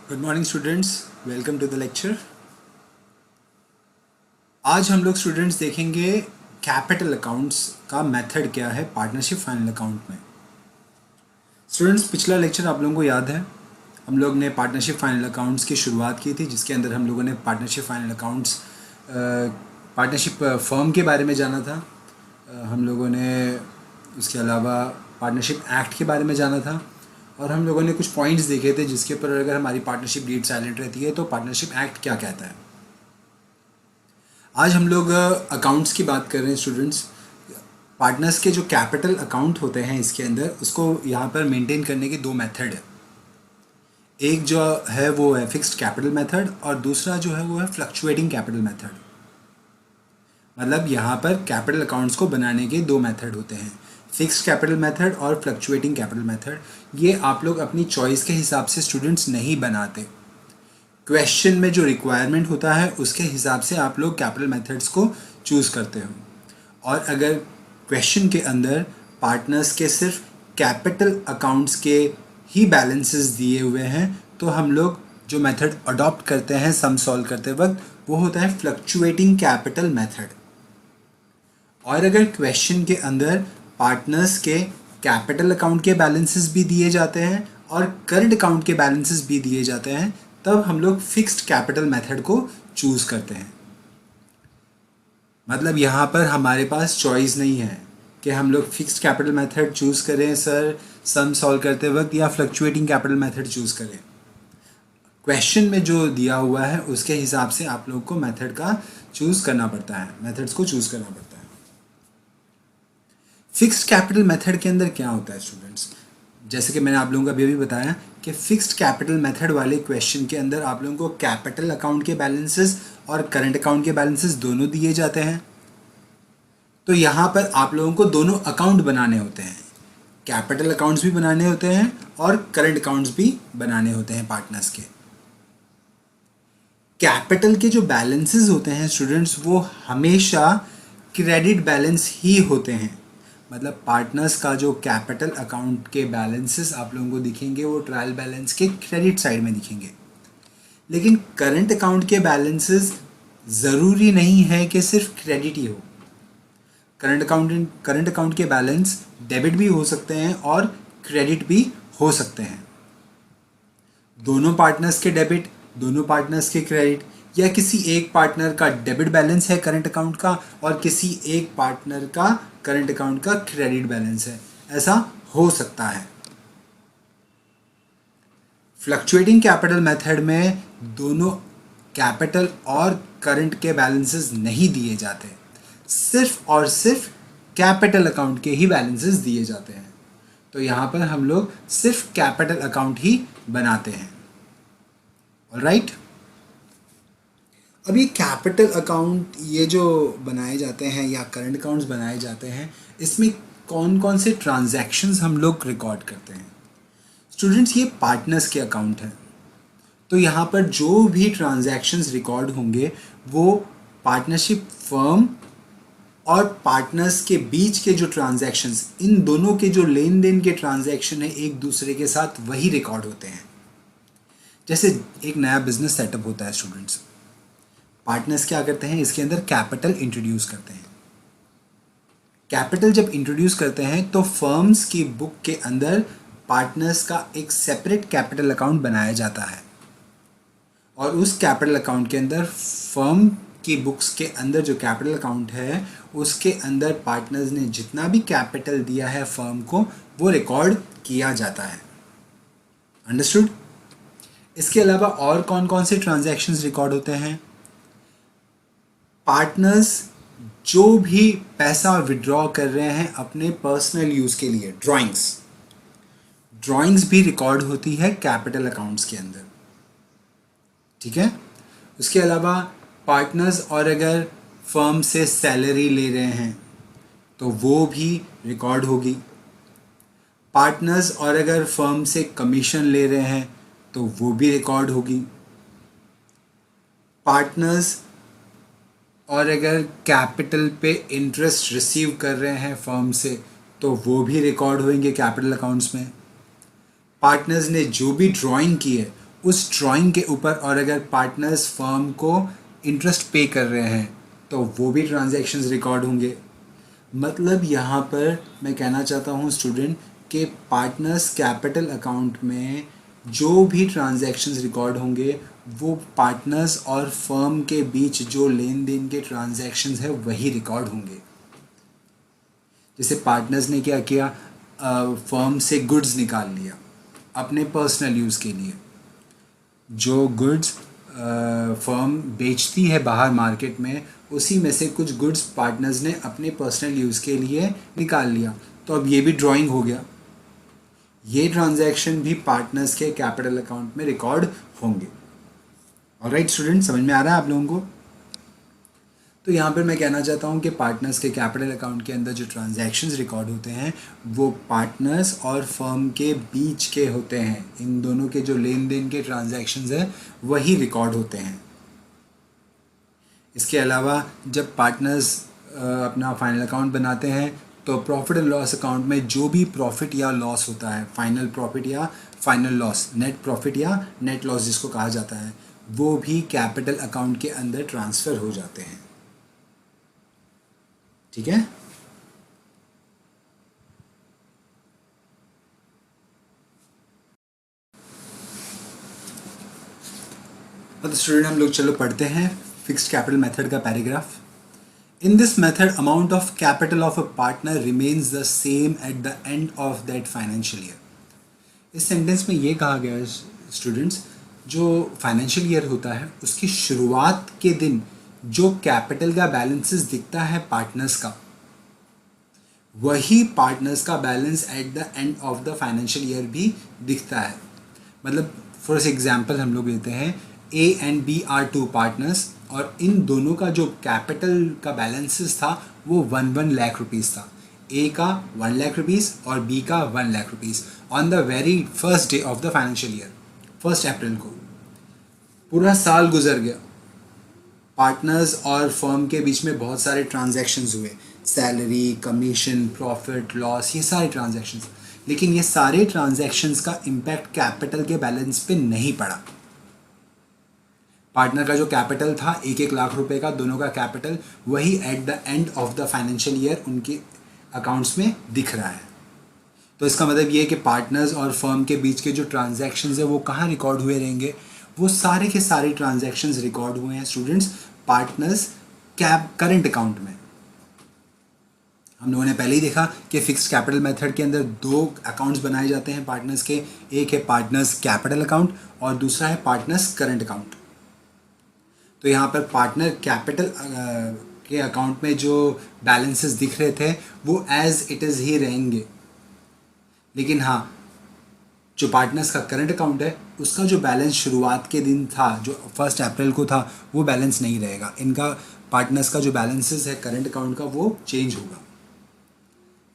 Good morning students, welcome to the lecture. आज हम लोग स्टूडेंट्स देखेंगे कैपिटल अकाउंट्स का मेथड क्या है पार्टनरशिप फाइनल अकाउंट में। स्टूडेंट्स, पिछला लेक्चर आप लोगों को याद है, हम लोग ने पार्टनरशिप फाइनल अकाउंट्स की शुरुआत की थी, जिसके अंदर हम लोगों ने partnership final accounts partnership firm के बारे में जाना था। हम लोगों ने उसके अलावा पार्टनरशिप एक्ट के बारे में जाना था और हम लोगों ने कुछ पॉइंट्स देखे थे जिसके ऊपर अगर हमारी पार्टनरशिप डीड साइलेंट रहती है तो पार्टनरशिप एक्ट क्या कहता है। आज हम लोग अकाउंट्स की बात कर रहे हैं स्टूडेंट्स। पार्टनर्स के जो कैपिटल अकाउंट होते हैं इसके अंदर उसको यहाँ पर मेंटेन करने के दो मेथड है। एक जो है वो है फिक्स्ड कैपिटल मेथड और दूसरा जो है वो है फ्लक्चुएटिंग कैपिटल मेथड। मतलब यहाँ पर कैपिटल अकाउंट्स को बनाने के दो मेथड होते हैं, फिक्स्ड कैपिटल मेथड और फ्लक्चुएटिंग कैपिटल मेथड। ये आप लोग अपनी चॉइस के हिसाब से स्टूडेंट्स नहीं बनाते। क्वेश्चन में जो रिक्वायरमेंट होता है उसके हिसाब से आप लोग कैपिटल मेथड्स को चूज़ करते हो। और अगर क्वेश्चन के अंदर पार्टनर्स के सिर्फ कैपिटल अकाउंट्स के ही बैलेंसेस दिए हुए हैं तो हम लोग जो मेथड अडॉप्ट करते हैं सम सॉल्व करते वक्त वो होता है फ्लक्चुएटिंग कैपिटल मेथड। और अगर क्वेश्चन के अंदर पार्टनर्स के कैपिटल अकाउंट के बैलेंसेस भी दिए जाते हैं और करंट अकाउंट के बैलेंसेस भी दिए जाते हैं तब हम लोग फिक्स्ड कैपिटल मेथड को चूज़ करते हैं। मतलब यहाँ पर हमारे पास चॉइस नहीं है कि हम लोग फिक्स्ड कैपिटल मेथड चूज़ करें सर सम सॉल्व करते वक्त या फ्लक्चुएटिंग कैपिटल मेथड चूज़ करें। क्वेश्चन में जो दिया हुआ है उसके हिसाब से आप लोग को मेथड का चूज़ करना पड़ता है, मेथड्स को चूज़ करना पड़ता है। फिक्स्ड कैपिटल मेथड के अंदर क्या होता है स्टूडेंट्स, जैसे कि मैंने आप लोगों को अभी बताया कि फिक्स्ड कैपिटल मेथड वाले क्वेश्चन के अंदर आप लोगों को कैपिटल अकाउंट के बैलेंसेस और करंट अकाउंट के बैलेंसेस दोनों दिए जाते हैं। तो यहाँ पर आप लोगों को दोनों अकाउंट बनाने होते हैं, कैपिटल अकाउंट्स भी बनाने होते हैं और करंट अकाउंट्स भी बनाने होते हैं पार्टनर्स के। कैपिटल के जो बैलेंसेस होते हैं स्टूडेंट्स वो हमेशा क्रेडिट बैलेंस ही होते हैं। मतलब पार्टनर्स का जो कैपिटल अकाउंट के बैलेंसेस आप लोगों को दिखेंगे वो ट्रायल बैलेंस के क्रेडिट साइड में दिखेंगे। लेकिन करंट अकाउंट के बैलेंसेस ज़रूरी नहीं है कि सिर्फ क्रेडिट ही हो। करंट अकाउंट के बैलेंस डेबिट भी हो सकते हैं और क्रेडिट भी हो सकते हैं। दोनों पार्टनर्स के डेबिट, दोनों पार्टनर्स के क्रेडिट, या किसी एक पार्टनर का डेबिट बैलेंस है करंट अकाउंट का और किसी एक पार्टनर का करंट अकाउंट का क्रेडिट बैलेंस है, ऐसा हो सकता है। फ्लक्चुएटिंग कैपिटल मेथड में दोनों कैपिटल और करंट के बैलेंसेस नहीं दिए जाते, सिर्फ और सिर्फ कैपिटल अकाउंट के ही बैलेंसेस दिए जाते हैं। तो यहाँ पर हम लोग सिर्फ कैपिटल अकाउंट ही बनाते हैं। ऑलराइट, अब ये कैपिटल अकाउंट ये जो बनाए जाते हैं या करंट अकाउंट्स बनाए जाते हैं इसमें कौन कौन से ट्रांजैक्शंस हम लोग रिकॉर्ड करते हैं स्टूडेंट्स। ये पार्टनर्स के अकाउंट है तो यहाँ पर जो भी ट्रांजैक्शंस रिकॉर्ड होंगे वो पार्टनरशिप फर्म और पार्टनर्स के बीच के जो ट्रांजैक्शंस, इन दोनों के जो लेन देन के ट्रांजैक्शन है एक दूसरे के साथ वही रिकॉर्ड होते हैं। जैसे एक नया बिजनेस सेटअप होता है स्टूडेंट्स, पार्टनर्स क्या करते हैं इसके अंदर कैपिटल इंट्रोड्यूस करते हैं। कैपिटल जब इंट्रोड्यूस करते हैं तो फर्म्स की बुक के अंदर पार्टनर्स का एक सेपरेट कैपिटल अकाउंट बनाया जाता है और उस कैपिटल अकाउंट के अंदर फर्म की बुक्स के अंदर जो कैपिटल अकाउंट है उसके अंदर पार्टनर्स ने जितना भी कैपिटल दिया है फर्म को वो रिकॉर्ड किया जाता है। अंडरस्टूड। इसके अलावा और कौन कौन से ट्रांजैक्शंस रिकॉर्ड होते हैं, पार्टनर्स जो भी पैसा विड्रॉ कर रहे हैं अपने पर्सनल यूज़ के लिए, ड्राइंग्स भी रिकॉर्ड होती है कैपिटल अकाउंट्स के अंदर, ठीक है। उसके अलावा पार्टनर्स और अगर फर्म से सैलरी ले रहे हैं तो वो भी रिकॉर्ड होगी। पार्टनर्स और अगर फर्म से कमीशन ले रहे हैं तो वो भी रिकॉर्ड होगी। पार्टनर्स और अगर कैपिटल पे इंटरेस्ट रिसीव कर रहे हैं फर्म से तो वो भी रिकॉर्ड होंगे कैपिटल अकाउंट्स में। पार्टनर्स ने जो भी ड्राइंग की है उस ड्राइंग के ऊपर, और अगर पार्टनर्स फर्म को इंटरेस्ट पे कर रहे हैं तो वो भी ट्रांजैक्शंस रिकॉर्ड होंगे। मतलब यहाँ पर मैं कहना चाहता हूँ स्टूडेंट कि पार्टनर्स कैपिटल अकाउंट में जो भी ट्रांजैक्शंस रिकॉर्ड होंगे वो पार्टनर्स और फर्म के बीच जो लेन देन के ट्रांजैक्शंस है वही रिकॉर्ड होंगे। जैसे पार्टनर्स ने क्या किया, फर्म से गुड्स निकाल लिया अपने पर्सनल यूज़ के लिए। जो गुड्स फर्म बेचती है बाहर मार्केट में, उसी में से कुछ गुड्स पार्टनर्स ने अपने पर्सनल यूज़ के लिए निकाल लिया, तो अब ये भी ड्राइंग हो गया। ये ट्रांजैक्शन भी पार्टनर्स के कैपिटल अकाउंट में रिकॉर्ड होंगे। ऑलराइट स्टूडेंट, समझ में आ रहा है आप लोगों को? तो यहाँ पर मैं कहना चाहता हूँ कि पार्टनर्स के कैपिटल अकाउंट के अंदर जो ट्रांजैक्शंस रिकॉर्ड होते हैं वो पार्टनर्स और फर्म के बीच के होते हैं। इन दोनों के जो लेन देन के ट्रांजैक्शंस हैं वही रिकॉर्ड होते हैं। इसके अलावा जब पार्टनर्स अपना फाइनल अकाउंट बनाते हैं तो प्रॉफिट एंड लॉस अकाउंट में जो भी प्रॉफिट या लॉस होता है, फाइनल प्रॉफिट या फाइनल लॉस, नेट प्रॉफिट या नेट लॉस जिसको कहा जाता है, वो भी कैपिटल अकाउंट के अंदर ट्रांसफ़र हो जाते हैं। ठीक है? तो स्टूडेंट हम लोग चलो पढ़ते हैं फिक्स्ड कैपिटल मेथड का paragraph. In this method amount of capital of a partner remains the same at the end of that financial year. इस सेंटेंस में ये कहा गया है स्टूडेंट्स, जो फाइनेंशियल ईयर होता है उसकी शुरुआत के दिन जो कैपिटल का बैलेंसेस दिखता है पार्टनर्स का, वही पार्टनर्स का balance at the end of the financial year भी दिखता है। मतलब फॉर एग्जांपल हम लोग लेते हैं A and B are two partners, और इन दोनों का जो कैपिटल का बैलेंसेस था वो 1 लाख रुपीज़ था। ए का 1 लाख रुपीज़ और बी का 1 lakh rupees on the very first day of the financial year, 1 अप्रैल को। पूरा साल गुजर गया, पार्टनर्स और फर्म के बीच में बहुत सारे ट्रांजैक्शंस हुए, सैलरी, कमीशन, प्रॉफिट, लॉस, ये सारे ट्रांजैक्शंस, लेकिन ये सारे ट्रांजैक्शंस का इम्पैक्ट कैपिटल के बैलेंस पे नहीं पड़ा। पार्टनर का जो कैपिटल था 1-1 लाख रुपए का, दोनों का कैपिटल वही at the end of the financial year उनके अकाउंट्स में दिख रहा है। तो इसका मतलब ये है कि पार्टनर्स और फर्म के बीच के जो ट्रांजैक्शंस है वो कहाँ रिकॉर्ड हुए रहेंगे? वो सारे के सारे ट्रांजैक्शंस रिकॉर्ड हुए हैं स्टूडेंट्स पार्टनर्स करंट अकाउंट में। हम लोगों ने पहले ही देखा कि फिक्स्ड कैपिटल मेथड के अंदर 2 अकाउंट्स बनाए जाते हैं पार्टनर्स के, एक है पार्टनर्स कैपिटल अकाउंट और दूसरा है पार्टनर्स करंट अकाउंट। तो यहाँ पर पार्टनर कैपिटल के अकाउंट में जो बैलेंसेस दिख रहे थे वो एज इट इज़ ही रहेंगे, लेकिन हाँ जो पार्टनर्स का करंट अकाउंट है उसका जो बैलेंस शुरुआत के दिन था, जो 1 अप्रैल को था, वो बैलेंस नहीं रहेगा। इनका पार्टनर्स का जो बैलेंसेस है करंट अकाउंट का वो चेंज होगा।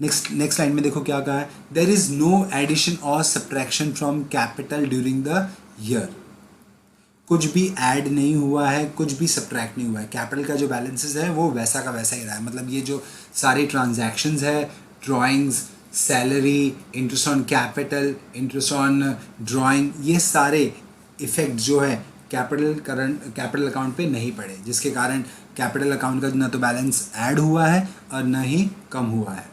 नेक्स्ट लाइन में देखो क्या कहा है, देयर इज नो एडिशन और subtraction from capital during the year. कुछ भी ऐड नहीं हुआ है, कुछ भी सब्ट्रैक्ट नहीं हुआ है। कैपिटल का जो बैलेंसेस है वो वैसा का वैसा ही रहा है। मतलब ये जो सारी ट्रांजैक्शंस है, drawings, salary, interest on capital, interest on drawing, ये सारे इफेक्ट जो है कैपिटल अकाउंट पे नहीं पड़े, जिसके कारण कैपिटल अकाउंट का ना तो बैलेंस ऐड हुआ है और ना ही कम हुआ है।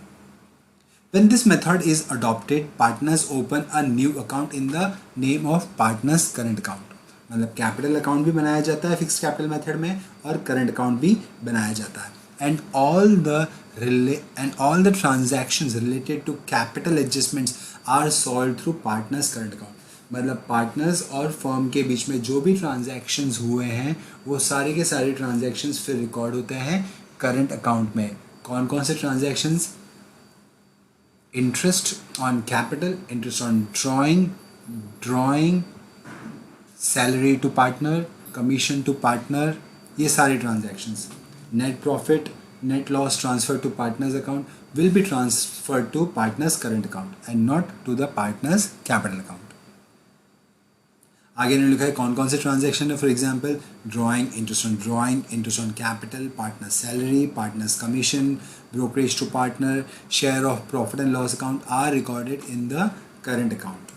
When this method is adopted, partners open a new account in the name of partners current account. मतलब कैपिटल अकाउंट भी बनाया जाता है फिक्स्ड कैपिटल मेथड में और करंट अकाउंट भी बनाया जाता है। And all the transactions related to capital adjustments are solve through partners current account. मतलब पार्टनर्स और फर्म के बीच में जो भी ट्रांजैक्शंस हुए हैं वो सारे के सारे ट्रांजैक्शंस फिर रिकॉर्ड होते हैं करंट अकाउंट में। कौन कौन से transactions? Interest on capital, interest on drawing, salary to partner, commission to partner, ये सारे transactions. Net profit, net loss transfer to partners account will be transfer to partners current account and not to the partners capital account. आगे इन्होंने लिखा है कौन कौन से transaction है। For example drawing, interest on capital, partner salary, partners commission, brokerage to partner, share of profit and loss account are recorded in the current account.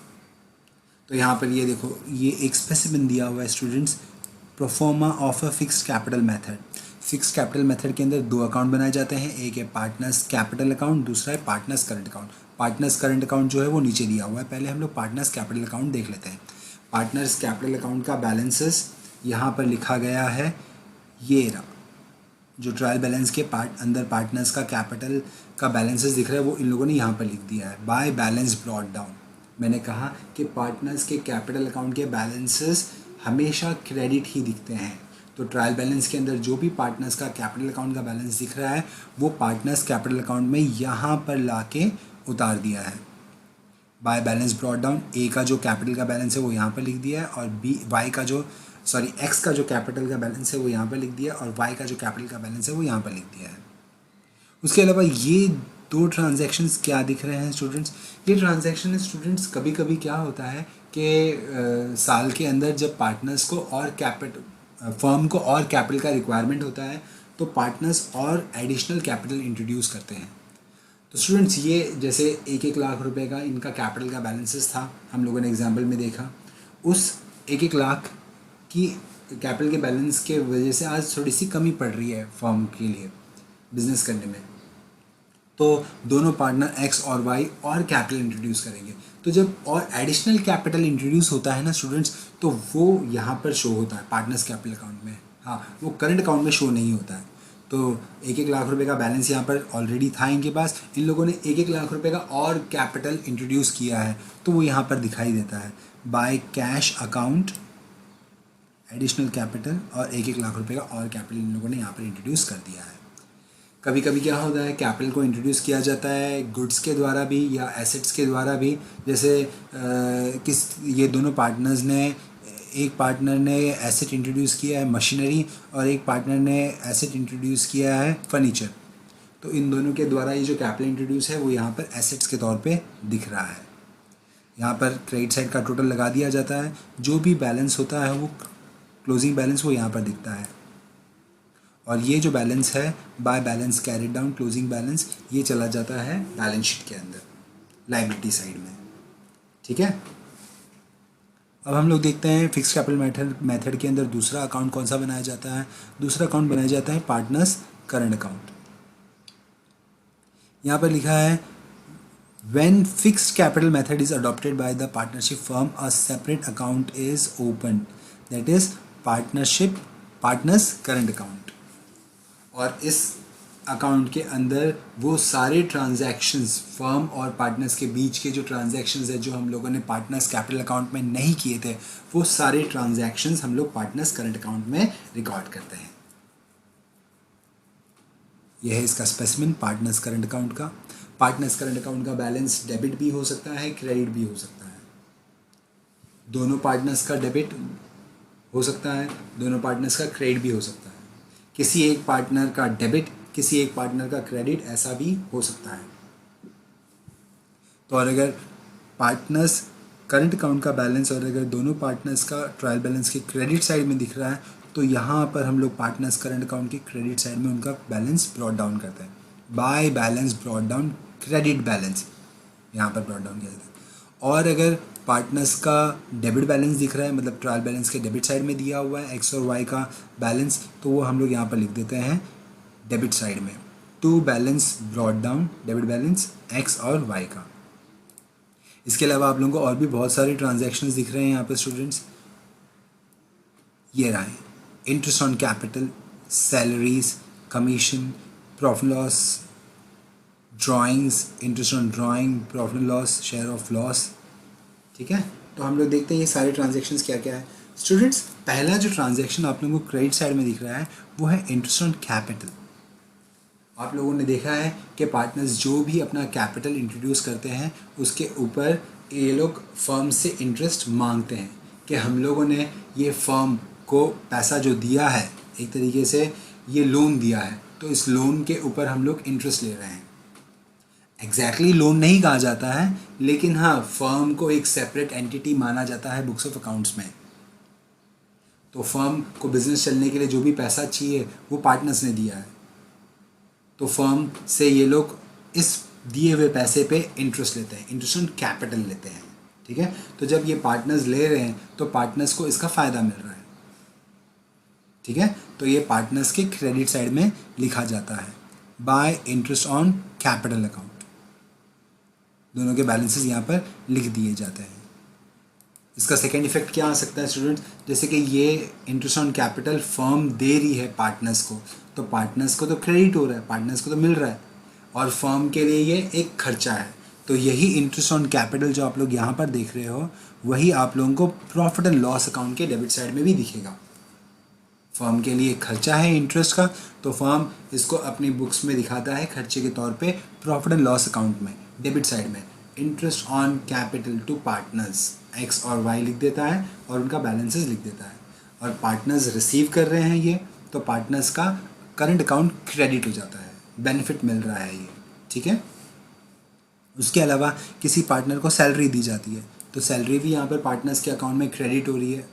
तो यहाँ पर ये देखो, ये एक स्पेसिफिक दिया हुआ है students, proforma of a fixed capital method. Fixed capital method के अंदर दो अकाउंट बनाए जाते हैं, एक है पार्टनर्स कैपिटल अकाउंट, दूसरा है partners current account. Partners current account जो है वो नीचे दिया हुआ है, पहले हम लोग पार्टनर्स कैपिटल अकाउंट देख लेते हैं। पार्टनर्स कैपिटल अकाउंट का बैलेंसेस यहाँ पर लिखा गया है, ये रहा जो ट्रायल बैलेंस के अंदर पार्टनर्स का कैपिटल का बैलेंसेस दिख रहा है वो इन लोगों ने यहाँ पर लिख दिया है, बाय बैलेंस ब्रॉट डाउन। मैंने कहा कि पार्टनर्स के कैपिटल अकाउंट के बैलेंसेस हमेशा क्रेडिट ही दिखते हैं, तो ट्रायल बैलेंस के अंदर जो भी पार्टनर्स का कैपिटल अकाउंट का बैलेंस दिख रहा है वो पार्टनर्स कैपिटल अकाउंट में यहाँ पर ला के उतार दिया है। बाय बैलेंस ब्रॉट डाउन, ए का जो कैपिटल का बैलेंस है वो यहाँ पर लिख दिया है, और बी वाई का जो एक्स का जो कैपिटल का बैलेंस है वो यहाँ पर लिख दिया है, और वाई का जो कैपिटल का बैलेंस है वो यहाँ पर लिख दिया है। उसके अलावा ये दो ट्रांजैक्शंस क्या दिख रहे हैं स्टूडेंट्स, ये ट्रांजैक्शन स्टूडेंट्स कभी कभी क्या होता है कि साल के अंदर जब पार्टनर्स को और फर्म को और कैपिटल का रिक्वायरमेंट होता है तो पार्टनर्स और एडिशनल कैपिटल इंट्रोड्यूस करते हैं। तो स्टूडेंट्स ये जैसे 1-1 लाख रुपए का इनका कैपिटल का बैलेंसेस था, हम लोगों ने एग्जाम्पल में देखा, उस 1-1 लाख की कैपिटल के बैलेंस के वजह से आज थोड़ी सी कमी पड़ रही है फर्म के लिए बिजनेस करने में, तो दोनों पार्टनर एक्स और वाई और कैपिटल इंट्रोड्यूस करेंगे। तो जब और एडिशनल कैपिटल इंट्रोड्यूस होता है ना स्टूडेंट्स, तो वो यहाँ पर शो होता है पार्टनर्स कैपिटल अकाउंट में, हाँ वो करंट अकाउंट में शो नहीं होता है। तो 1-1 लाख रुपए का बैलेंस यहाँ पर ऑलरेडी था इनके पास, इन लोगों ने 1-1 लाख रुपए का और कैपिटल इंट्रोड्यूस किया है तो वो यहाँ पर दिखाई देता है, by cash account additional capital, और 1-1 लाख रुपए का और कैपिटल इन लोगों ने यहाँ पर इंट्रोड्यूस कर दिया है। कभी कभी क्या होता है कैपिटल को इंट्रोड्यूस किया जाता है गुड्स के द्वारा भी या एसेट्स के द्वारा भी, जैसे ये दोनों पार्टनर्स ने, एक पार्टनर ने एसेट इंट्रोड्यूस किया है मशीनरी और एक पार्टनर ने एसेट इंट्रोड्यूस किया है फर्नीचर, तो इन दोनों के द्वारा ये जो कैपिटल इंट्रोड्यूस है वो यहाँ पर एसेट्स के तौर पे दिख रहा है। यहाँ पर क्रेडिट साइड का टोटल लगा दिया जाता है, जो भी बैलेंस होता है वो क्लोजिंग बैलेंस वो यहाँ पर दिखता है, और ये जो बैलेंस है by balance carried down closing balance, ये चला जाता है बैलेंस शीट के अंदर लायबिलिटी साइड में। ठीक है, अब हम लोग देखते हैं फिक्स्ड कैपिटल मेथड के अंदर दूसरा अकाउंट कौन सा बनाया जाता है। दूसरा अकाउंट बनाया जाता है पार्टनर्स करंट अकाउंट। यहाँ पर लिखा है when fixed capital method is adopted by the partnership form a separate account is open, that is partners current account, और इस अकाउंट के अंदर वो सारे ट्रांजैक्शंस फर्म और पार्टनर्स के बीच के जो ट्रांजैक्शंस है जो हम लोगों ने पार्टनर्स कैपिटल अकाउंट में नहीं किए थे, वो सारे ट्रांजैक्शंस हम लोग पार्टनर्स करंट अकाउंट में रिकॉर्ड करते हैं। यह है इसका स्पेसिमेन पार्टनर्स करंट अकाउंट का। पार्टनर्स करंट अकाउंट का बैलेंस डेबिट भी हो सकता है, क्रेडिट भी हो सकता है। दोनों पार्टनर्स का डेबिट हो सकता है, दोनों पार्टनर्स का क्रेडिट भी हो सकता है, किसी एक पार्टनर का डेबिट किसी एक पार्टनर का क्रेडिट, ऐसा भी हो सकता है। तो और अगर पार्टनर्स करंट अकाउंट का बैलेंस और अगर दोनों पार्टनर्स का ट्रायल बैलेंस के क्रेडिट साइड में दिख रहा है, तो यहाँ पर हम लोग पार्टनर्स करंट अकाउंट के क्रेडिट साइड में उनका बैलेंस ब्रॉट डाउन करते हैं, by balance brought down credit balance यहाँ पर ब्रॉट डाउन किया जाता है। और अगर पार्टनर्स का डेबिट बैलेंस दिख रहा है, मतलब ट्रायल बैलेंस के डेबिट साइड में दिया हुआ है एक्स और वाई का बैलेंस, तो वो हम लोग यहाँ पर लिख देते हैं डेबिट साइड में, to balance brought down debit balance X और वाई का। इसके अलावा आप लोगों को और भी बहुत सारे ट्रांजैक्शंस दिख रहे हैं यहाँ पर स्टूडेंट्स, ये रहा है interest on capital, salaries, commission, profit loss, drawings, interest on drawing, profit loss, share of loss. ठीक है, तो हम लोग देखते हैं ये सारे ट्रांजैक्शंस क्या क्या है स्टूडेंट्स। पहला जो ट्रांजैक्शन आप लोगों को क्रेडिट साइड में दिख रहा है वो है इंटरेस्ट ऑन कैपिटल। आप लोगों ने देखा है कि पार्टनर्स जो भी अपना कैपिटल इंट्रोड्यूस करते हैं उसके ऊपर ये लोग फर्म से इंटरेस्ट मांगते हैं कि हम लोगों ने ये फर्म को पैसा जो दिया है, एक तरीके से ये लोन दिया है, तो इस लोन के ऊपर हम लोग इंटरेस्ट ले रहे हैं। एग्जैक्टली लोन नहीं कहा जाता है, लेकिन हाँ फर्म को एक सेपरेट एंटिटी माना जाता है बुक्स ऑफ अकाउंट्स में। तो फर्म को बिजनेस चलने के लिए जो भी पैसा चाहिए वो पार्टनर्स ने दिया है, तो फर्म से ये लोग इस दिए हुए पैसे पे इंटरेस्ट लेते हैं, इंटरेस्ट ऑन कैपिटल लेते हैं। ठीक है, तो जब ये पार्टनर्स ले रहे हैं तो पार्टनर्स को इसका फ़ायदा मिल रहा है। ठीक है, तो ये पार्टनर्स के क्रेडिट साइड में लिखा जाता है bye interest on capital account. दोनों के बैलेंसेस यहाँ पर लिख दिए जाते हैं। इसका सेकेंड इफेक्ट क्या आ सकता है स्टूडेंट्स, जैसे कि ये इंटरेस्ट ऑन कैपिटल फर्म दे रही है पार्टनर्स को, तो पार्टनर्स को तो क्रेडिट हो रहा है, पार्टनर्स को तो मिल रहा है, और फर्म के लिए ये एक खर्चा है। तो यही इंटरेस्ट ऑन कैपिटल जो आप लोग यहाँ पर देख रहे हो, वही आप लोगों को प्रॉफिट एंड लॉस अकाउंट के डेबिट साइड में भी दिखेगा। फर्म के लिए खर्चा है इंटरेस्ट का, तो फर्म इसको अपनी बुक्स में दिखाता है खर्चे के तौर पे प्रॉफिट एंड लॉस अकाउंट में डेबिट साइड में interest on capital to partners X और वाई लिख देता है और उनका बैलेंसेस लिख देता है। और पार्टनर्स रिसीव कर रहे हैं ये, तो पार्टनर्स का करंट अकाउंट क्रेडिट हो जाता है, बेनिफिट मिल रहा है ये। ठीक है, उसके अलावा किसी पार्टनर को सैलरी दी जाती है, तो सैलरी भी यहाँ पर पार्टनर्स के अकाउंट में क्रेडिट हो रही है।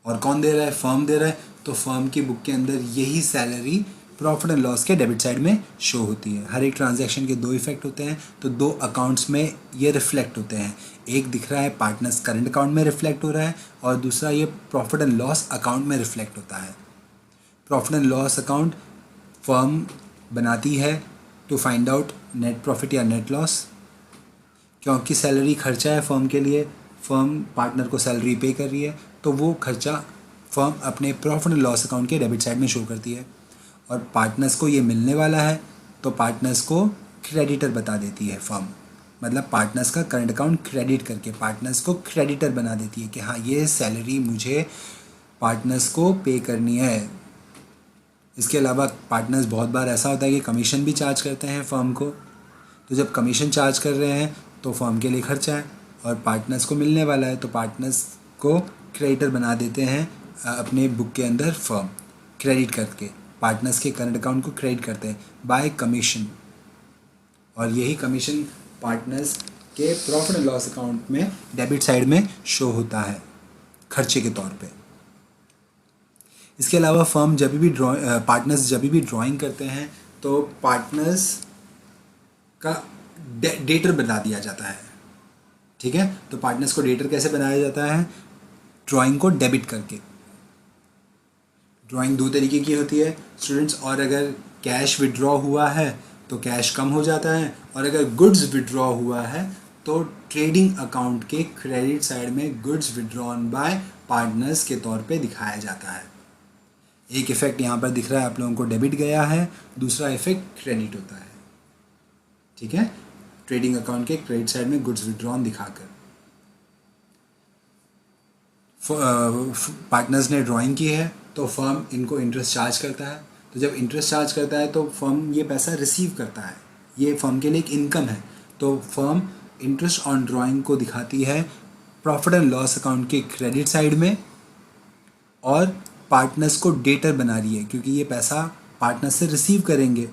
और कौन दे रहा है, फर्म दे रहा है, तो फर्म की बुक के अंदर यही सैलरी प्रॉफिट एंड लॉस के डेबिट साइड में शो होती है। हर एक ट्रांजैक्शन के दो इफेक्ट होते हैं, तो दो अकाउंट्स में ये रिफ्लेक्ट होते हैं। एक दिख रहा है पार्टनर्स करंट अकाउंट में रिफ्लेक्ट हो रहा है, और दूसरा ये प्रॉफिट एंड लॉस अकाउंट में रिफ्लेक्ट होता है। Profit and loss account firm बनाती है to find out net profit या नेट लॉस, क्योंकि सैलरी खर्चा है फर्म के लिए, फर्म पार्टनर को सैलरी पे कर रही है, तो वो खर्चा फर्म अपने प्रॉफिट एंड लॉस अकाउंट के डेबिट साइड में शो करती है। और पार्टनर्स को ये मिलने वाला है, तो पार्टनर्स को क्रेडिटर बता देती है फर्म, मतलब पार्टनर्स का करंट अकाउंट क्रेडिट करके पार्टनर्स को क्रेडिटर बना देती है कि हाँ ये सैलरी मुझे पार्टनर्स को पे करनी है। इसके अलावा पार्टनर्स बहुत बार ऐसा होता है कि कमीशन भी चार्ज करते हैं फर्म को, तो जब कमीशन चार्ज कर रहे हैं तो फर्म के लिए खर्चा है और पार्टनर्स को मिलने वाला है, तो पार्टनर्स को क्रेडिटर बना देते हैं अपने बुक के अंदर फर्म क्रेडिट करके पार्टनर्स के करंट अकाउंट को क्रेडिट करते हैं बाय कमीशन, और यही कमीशन पार्टनर्स के प्रॉफिट एंड लॉस अकाउंट में डेबिट साइड में शो होता है खर्चे के तौर पे। इसके अलावा फर्म जब भी पार्टनर्स जब भी ड्राइंग करते हैं तो पार्टनर्स का डेटर बना दिया जाता है। ठीक है, तो पार्टनर्स को डेटर कैसे बनाया जाता है, ड्राइंग को डेबिट करके। ड्राइंग दो तरीके की होती है स्टूडेंट्स, और अगर कैश विड्रॉ हुआ है तो कैश कम हो जाता है, और अगर गुड्स विड्रॉ हुआ है तो ट्रेडिंग अकाउंट के क्रेडिट साइड में गुड्स विड्रॉन बाय पार्टनर्स के तौर पे दिखाया जाता है। एक इफेक्ट यहाँ पर दिख रहा है आप लोगों को, डेबिट गया है, दूसरा इफेक्ट क्रेडिट होता है। ठीक है, ट्रेडिंग अकाउंट के क्रेडिट साइड में गुड्स विड्रॉन दिखाकर पार्टनर्स ने ड्राइंग की है तो फर्म इनको इंटरेस्ट चार्ज करता है, तो जब इंटरेस्ट चार्ज करता है तो फर्म ये पैसा रिसीव करता है, ये फर्म के लिए एक इनकम है, तो फर्म इंटरेस्ट ऑन ड्राइंग को दिखाती है प्रॉफिट एंड लॉस अकाउंट के क्रेडिट साइड में, और पार्टनर्स को डेटर बना रही है क्योंकि ये पैसा पार्टनर्स से रिसीव करेंगे,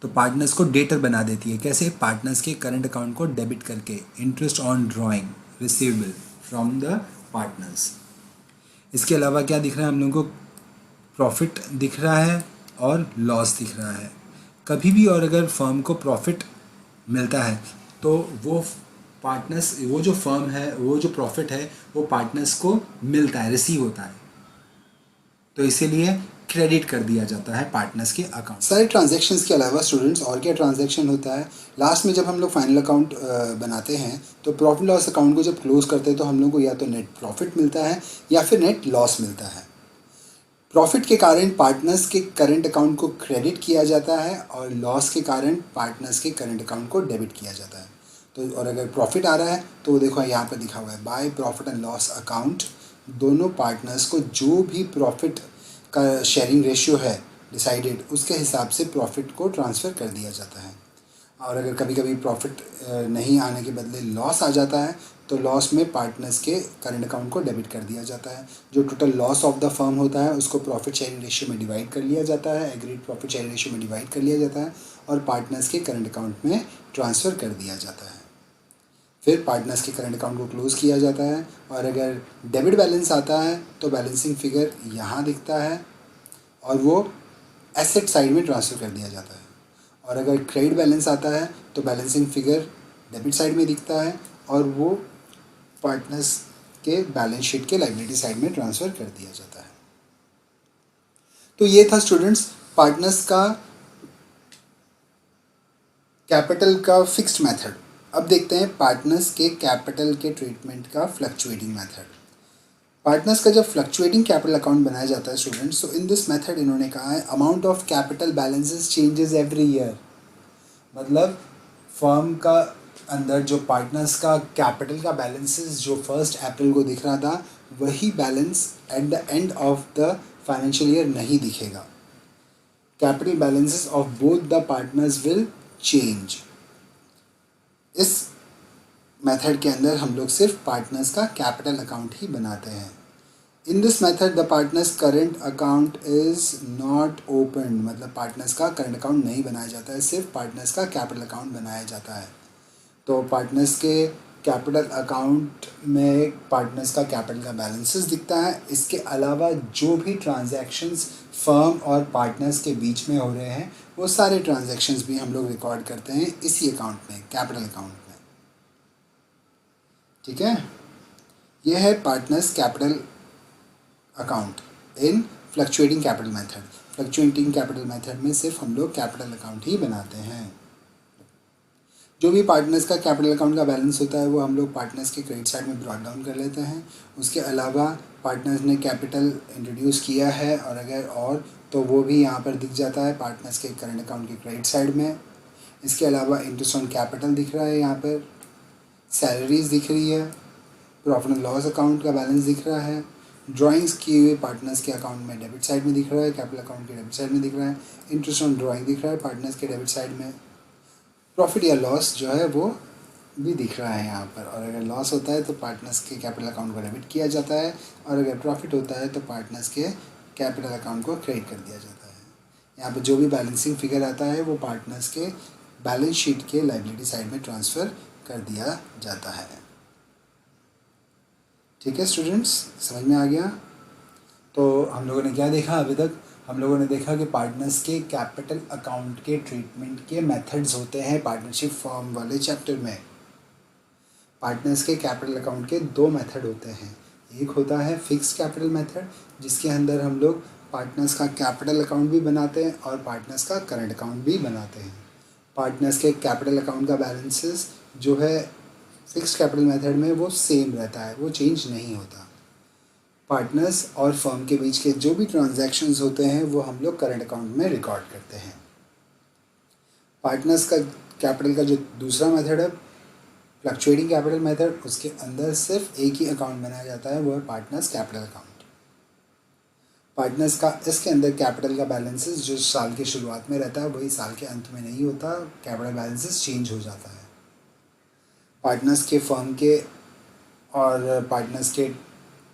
तो पार्टनर्स को डेटर बना देती है। कैसे, पार्टनर्स के करंट अकाउंट को डेबिट करके interest on drawing receivable from the partners. इसके अलावा क्या दिख रहा है हम लोगों को, प्रॉफिट दिख रहा है और लॉस दिख रहा है। कभी भी और अगर फर्म को प्रॉफिट मिलता है तो वो पार्टनर्स, वो जो फर्म है, वो जो प्रॉफिट है वो पार्टनर्स को मिलता है, रिसीव होता है, तो इसीलिए क्रेडिट कर दिया जाता है पार्टनर्स के अकाउंट। सारे ट्रांजैक्शंस के अलावा स्टूडेंट्स और क्या ट्रांजैक्शन होता है, लास्ट में जब हम लोग फाइनल अकाउंट बनाते हैं तो प्रॉफिट लॉस अकाउंट को जब क्लोज करते हैं तो हम लोग को या तो नेट प्रॉफिट मिलता है या फिर नेट लॉस मिलता है। प्रॉफिट के कारण पार्टनर्स के करंट अकाउंट को क्रेडिट किया जाता है और लॉस के कारण पार्टनर्स के करंट अकाउंट को डेबिट किया जाता है। तो और अगर प्रॉफिट आ रहा है तो देखो यहाँ पर दिखा हुआ है by profit and loss account, दोनों पार्टनर्स को जो भी प्रॉफिट का शेयरिंग रेशियो है डिसाइडेड, उसके हिसाब से प्रॉफिट को ट्रांसफ़र कर दिया जाता है। और अगर कभी कभी प्रॉफिट नहीं आने के बदले लॉस आ जाता है तो लॉस में पार्टनर्स के करंट अकाउंट को डेबिट कर दिया जाता है। जो total loss of the firm होता है उसको प्रॉफिट शेयरिंग रेशियो में डिवाइड कर लिया जाता है, एग्रीड प्रॉफिट शेयरिंग रेशियो में डिवाइड कर लिया जाता है और पार्टनर्स के करंट अकाउंट में ट्रांसफ़र कर दिया जाता है। फिर पार्टनर्स के करंट अकाउंट को क्लोज़ किया जाता है, और अगर डेबिट बैलेंस आता है तो बैलेंसिंग फिगर यहाँ दिखता है और वो एसेट साइड में ट्रांसफ़र कर दिया जाता है। और अगर क्रेडिट बैलेंस आता है तो बैलेंसिंग फिगर डेबिट साइड में दिखता है और वो पार्टनर्स के बैलेंस शीट के लायबिलिटी साइड में ट्रांसफ़र कर दिया जाता है। तो ये था स्टूडेंट्स पार्टनर्स का कैपिटल का फिक्स्ड मेथड। अब देखते हैं पार्टनर्स के कैपिटल के ट्रीटमेंट का फ्लक्चुएटिंग मेथड। पार्टनर्स का जब फ्लक्चुएटिंग कैपिटल अकाउंट बनाया जाता है स्टूडेंट्स, तो इन दिस मेथड इन्होंने कहा है amount of capital balances changes every year. मतलब फर्म का अंदर जो पार्टनर्स का कैपिटल का बैलेंसेस जो 1 अप्रैल को दिख रहा था, वही balance at the end of the financial year नहीं दिखेगा। Capital balances of both the partners will change. इस मेथड के अंदर हम लोग सिर्फ पार्टनर्स का कैपिटल अकाउंट ही बनाते हैं। In this method the partners current account is not open. मतलब पार्टनर्स का करंट अकाउंट नहीं बनाया जाता है, सिर्फ पार्टनर्स का कैपिटल अकाउंट बनाया जाता है। तो पार्टनर्स के कैपिटल अकाउंट में पार्टनर्स का कैपिटल का बैलेंसेस दिखता है। इसके अलावा जो भी ट्रांजैक्शंस फर्म और पार्टनर्स के बीच में हो रहे हैं, वो सारे ट्रांजैक्शंस भी हम लोग रिकॉर्ड करते हैं इसी अकाउंट में, कैपिटल अकाउंट में। ठीक है, यह है partners capital account in fluctuating capital method. Fluctuating capital method में सिर्फ हम लोग कैपिटल अकाउंट ही बनाते हैं। जो भी पार्टनर्स का कैपिटल अकाउंट का बैलेंस होता है वो हम लोग पार्टनर्स के क्रेडिट साइड में ब्रॉट डाउन कर लेते हैं। उसके अलावा पार्टनर्स ने कैपिटल इंट्रोड्यूस किया है और अगर और तो वो भी यहाँ पर दिख जाता है पार्टनर्स के करंट अकाउंट के क्रेडिट साइड में। इसके अलावा इंटरेस्ट ऑन कैपिटल दिख रहा है, यहाँ पर सैलरीज दिख रही है, प्रॉफिट एंड लॉस अकाउंट का बैलेंस दिख रहा है, ड्राइंग्स किए हुए पार्टनर्स के अकाउंट में डेबिट साइड में दिख रहा है, कैपिटल अकाउंट के डेबिट साइड में दिख रहा है, इंटरेस्ट ऑन ड्राइंग दिख रहा है पार्टनर्स के डेबिट साइड में, प्रॉफिट या लॉस जो है वो भी दिख रहा है यहाँ पर। और अगर लॉस होता है तो पार्टनर्स के कैपिटल अकाउंट को डेबिट किया जाता है, और अगर प्रॉफिट होता है तो पार्टनर्स के कैपिटल अकाउंट को क्रेडिट कर दिया जाता है। यहाँ पर जो भी बैलेंसिंग फिगर आता है वो पार्टनर्स के बैलेंस शीट के लायबिलिटी साइड में ट्रांसफ़र कर दिया जाता है। ठीक है स्टूडेंट्स, समझ में आ गया? तो हम लोगों ने क्या देखा अभी तक? हम लोगों ने देखा कि पार्टनर्स के कैपिटल अकाउंट के ट्रीटमेंट के मेथड्स होते हैं पार्टनरशिप फॉर्म वाले चैप्टर में। पार्टनर्स के कैपिटल अकाउंट के 2 मेथड होते हैं। एक होता है फिक्स्ड कैपिटल मेथड, जिसके अंदर हम लोग पार्टनर्स का कैपिटल अकाउंट भी बनाते हैं और पार्टनर्स का करंट अकाउंट भी बनाते हैं। पार्टनर्स के कैपिटल अकाउंट का बैलेंसेस जो है फिक्स्ड कैपिटल मेथड में वो सेम रहता है, वो चेंज नहीं होता। पार्टनर्स और फर्म के बीच के जो भी ट्रांजैक्शंस होते हैं वो हम लोग करंट अकाउंट में रिकॉर्ड करते हैं। पार्टनर्स का कैपिटल का जो दूसरा मेथड है फ्लक्चुएटिंग कैपिटल मेथड, उसके अंदर सिर्फ एक ही अकाउंट बनाया जाता है, वो है पार्टनर्स कैपिटल अकाउंट। पार्टनर्स का इसके अंदर कैपिटल का बैलेंसेस जो साल की शुरुआत में रहता है वही साल के अंत में नहीं होता, कैपिटल बैलेंसेस चेंज हो जाता है। पार्टनर्स के फर्म के और पार्टनर्स के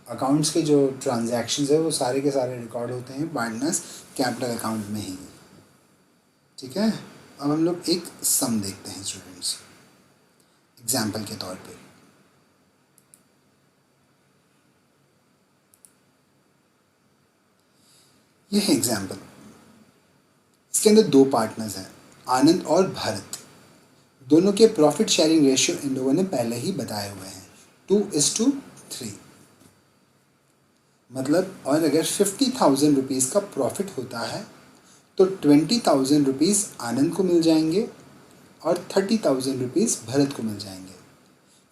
अकाउंट्स के जो ट्रांजैक्शंस है वो सारे के सारे रिकॉर्ड होते हैं पार्टनर्स कैपिटल अकाउंट में ही। ठीक है, अब हम लोग एक सम देखते हैं स्टूडेंट्स एग्जाम्पल के तौर पे। ये है एग्जाम्पल। इसके अंदर 2 पार्टनर्स हैं, आनंद और भरत। दोनों के प्रॉफिट शेयरिंग रेशियो इन लोगों ने पहले ही बताए हुए हैं, 2:3। मतलब और अगर 50,000 रुपीज़ का प्रॉफिट होता है तो 20,000 रुपीज़ आनंद को मिल जाएंगे और 30,000 रुपीज़ भरत को मिल जाएंगे,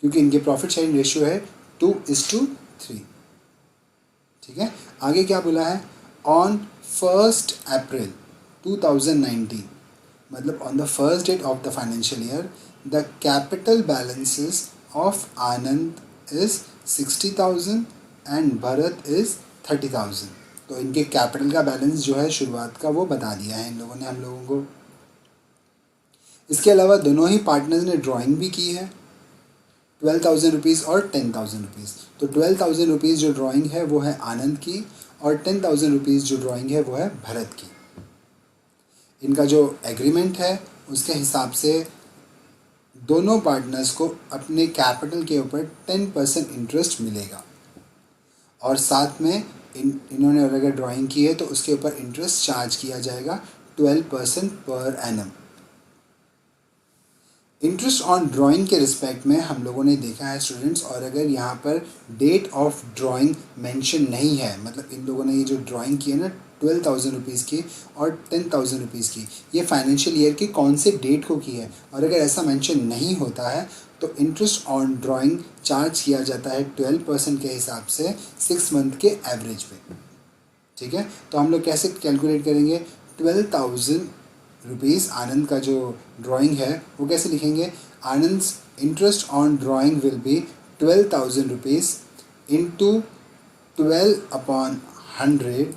क्योंकि इनके प्रॉफिट शेयरिंग रेशियो है 2:3। ठीक है, आगे क्या बोला है? ऑन 1 अप्रैल 2019, मतलब on the first date of the financial year the capital balances of Anand is 60,000 and Bharat is 30,000। तो इनके कैपिटल का बैलेंस जो है शुरुआत का वो बता दिया है इन लोगों ने हम लोगों को। इसके अलावा दोनों ही पार्टनर्स ने ड्राइंग भी की है, 12,000 रुपीज़ और 10,000 रुपीज़। तो 12,000 रुपीज़ जो ड्राइंग है वो है आनंद की और 10,000 रुपीज़ जो ड्राइंग है वो है भरत की। इनका जो एग्रीमेंट है उसके हिसाब से दोनों पार्टनर्स को अपने कैपिटल के ऊपर 10% इंटरेस्ट मिलेगा, और साथ में इन्होंने अगर ड्राइंग की है तो उसके ऊपर इंटरेस्ट चार्ज किया जाएगा 12% per annum. Interest on drawing के रिस्पेक्ट में हम लोगों ने देखा है स्टूडेंट्स, और अगर यहाँ पर डेट ऑफ ड्राइंग मेंशन नहीं है, मतलब इन लोगों ने ये जो ड्राइंग की है ना 12,000 रुपीज़ की और 10,000 रुपीज़ की, ये फाइनेंशियल ईयर के कौन से डेट को की है, और अगर ऐसा मेंशन नहीं होता है तो इंटरेस्ट ऑन ड्राइंग चार्ज किया जाता है 12% के हिसाब से 6 मंथ के एवरेज पे। ठीक है, तो हम लोग कैसे कैलकुलेट करेंगे? 12,000 रुपीज़ आनंद का जो ड्राइंग है वो कैसे लिखेंगे? Anand's interest on drawing will be 12,000 rupees into 12/100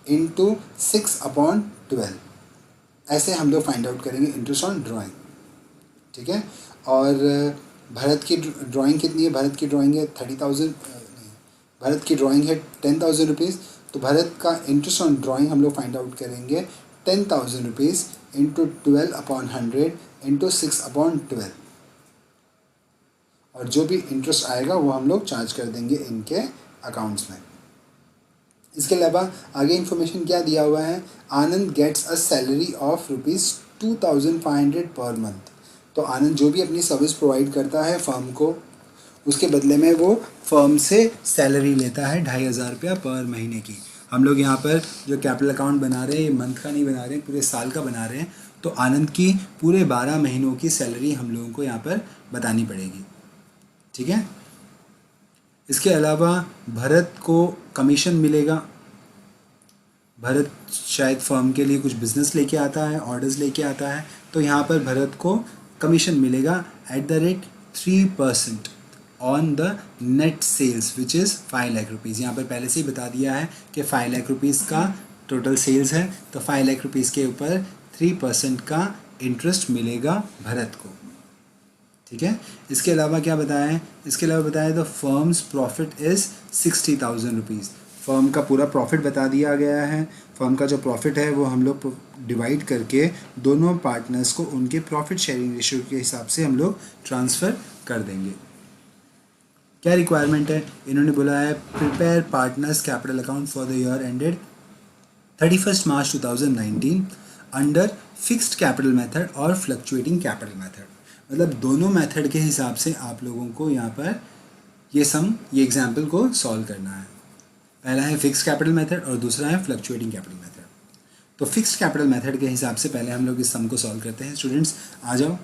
into 6/12। ऐसे हम लोग फाइंड आउट करेंगे इंटरेस्ट ऑन ड्राइंग। ठीक है, और भरत की ड्राइंग कितनी है? भरत की ड्राइंग है 30,000, नहीं, भरत की ड्राइंग है 10,000 रुपीज़। तो भरत का इंटरेस्ट ऑन ड्राइंग हम लोग फाइंड आउट करेंगे 10,000 रुपीज़ इंटू 12/100 इंटू 6/12, और जो भी इंटरेस्ट आएगा वो हम लोग चार्ज कर देंगे इनके अकाउंट्स में। इसके अलावा आगे इन्फॉर्मेशन क्या दिया हुआ है? Anand gets a salary of ₹2,500 per month. तो आनंद जो भी अपनी सर्विस प्रोवाइड करता है फर्म को, उसके बदले में वो फर्म से सैलरी लेता है 2,500 रुपया पर महीने की। हम लोग यहाँ पर जो कैपिटल अकाउंट बना रहे हैं, मंथ का नहीं बना रहे हैं, पूरे साल का बना रहे हैं। तो आनंद की पूरे 12 महीनों की सैलरी हम लोगों को यहाँ पर बतानी पड़ेगी। ठीक है, इसके अलावा भरत को कमीशन मिलेगा। भरत शायद फर्म के लिए कुछ बिजनेस लेके आता है, ऑर्डर्स लेके आता है, तो यहाँ पर भरत को कमीशन मिलेगा @3% on the net cells which is 5 lakh rupees. यहाँ पर पहले से ही बता दिया है कि 5 लाख रुपीज़ का टोटल सेल्स है, तो 5 लाख रुपीज़ के ऊपर 3% का इंटरेस्ट मिलेगा भरत को। ठीक है, इसके अलावा क्या बताया है? इसके अलावा बताया the firm's profit is 60,000 rupees. Firm का पूरा प्रॉफिट बता दिया गया है। फर्म का जो प्रॉफिट है वो हम लोग डिवाइड करके दोनों पार्टनर्स को उनके प्रॉफिट शेयरिंग रेशियो के हिसाब से हम लोग ट्रांसफ़र कर देंगे। क्या रिक्वायरमेंट है? इन्होंने बोला है prepare partners capital account for the year ended 31 March 2019 under fixed capital method और फ्लक्चुएटिंग कैपिटल मेथड। मतलब दोनों मेथड के हिसाब से आप लोगों को यहाँ पर ये एग्जाम्पल को सॉल्व करना है। पहला है फिक्स्ड कैपिटल मेथड और दूसरा है फ्लक्चुएटिंग कैपिटल मेथड। तो फिक्स्ड कैपिटल मेथड के हिसाब से पहले हम लोग इस सम को सॉल्व करते हैं। स्टूडेंट्स आ जाओ।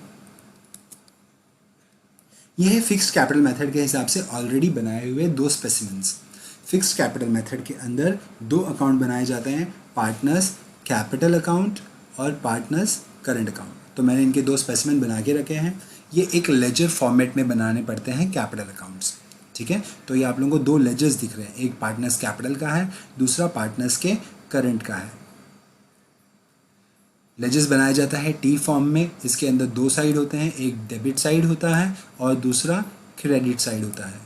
ये है फिक्स्ड कैपिटल मेथड के हिसाब से ऑलरेडी बनाए हुए दो स्पेसिमेंट्स। फिक्स्ड कैपिटल मेथड के अंदर दो अकाउंट बनाए जाते हैं, पार्टनर्स कैपिटल अकाउंट और पार्टनर्स करंट अकाउंट। तो मैंने इनके दो स्पेसिमेंट बना के रखे हैं। ये एक लेजर फॉर्मेट में बनाने पड़ते हैं कैपिटल अकाउंट्स। ठीक है, तो ये आप लोगों को दो लेजर्स दिख रहे हैं, एक पार्टनर्स कैपिटल का है, दूसरा पार्टनर्स के करंट का है। लेजर्स बनाया जाता है टी फॉर्म में। इसके अंदर दो साइड होते हैं, एक डेबिट साइड होता है और दूसरा क्रेडिट साइड होता है।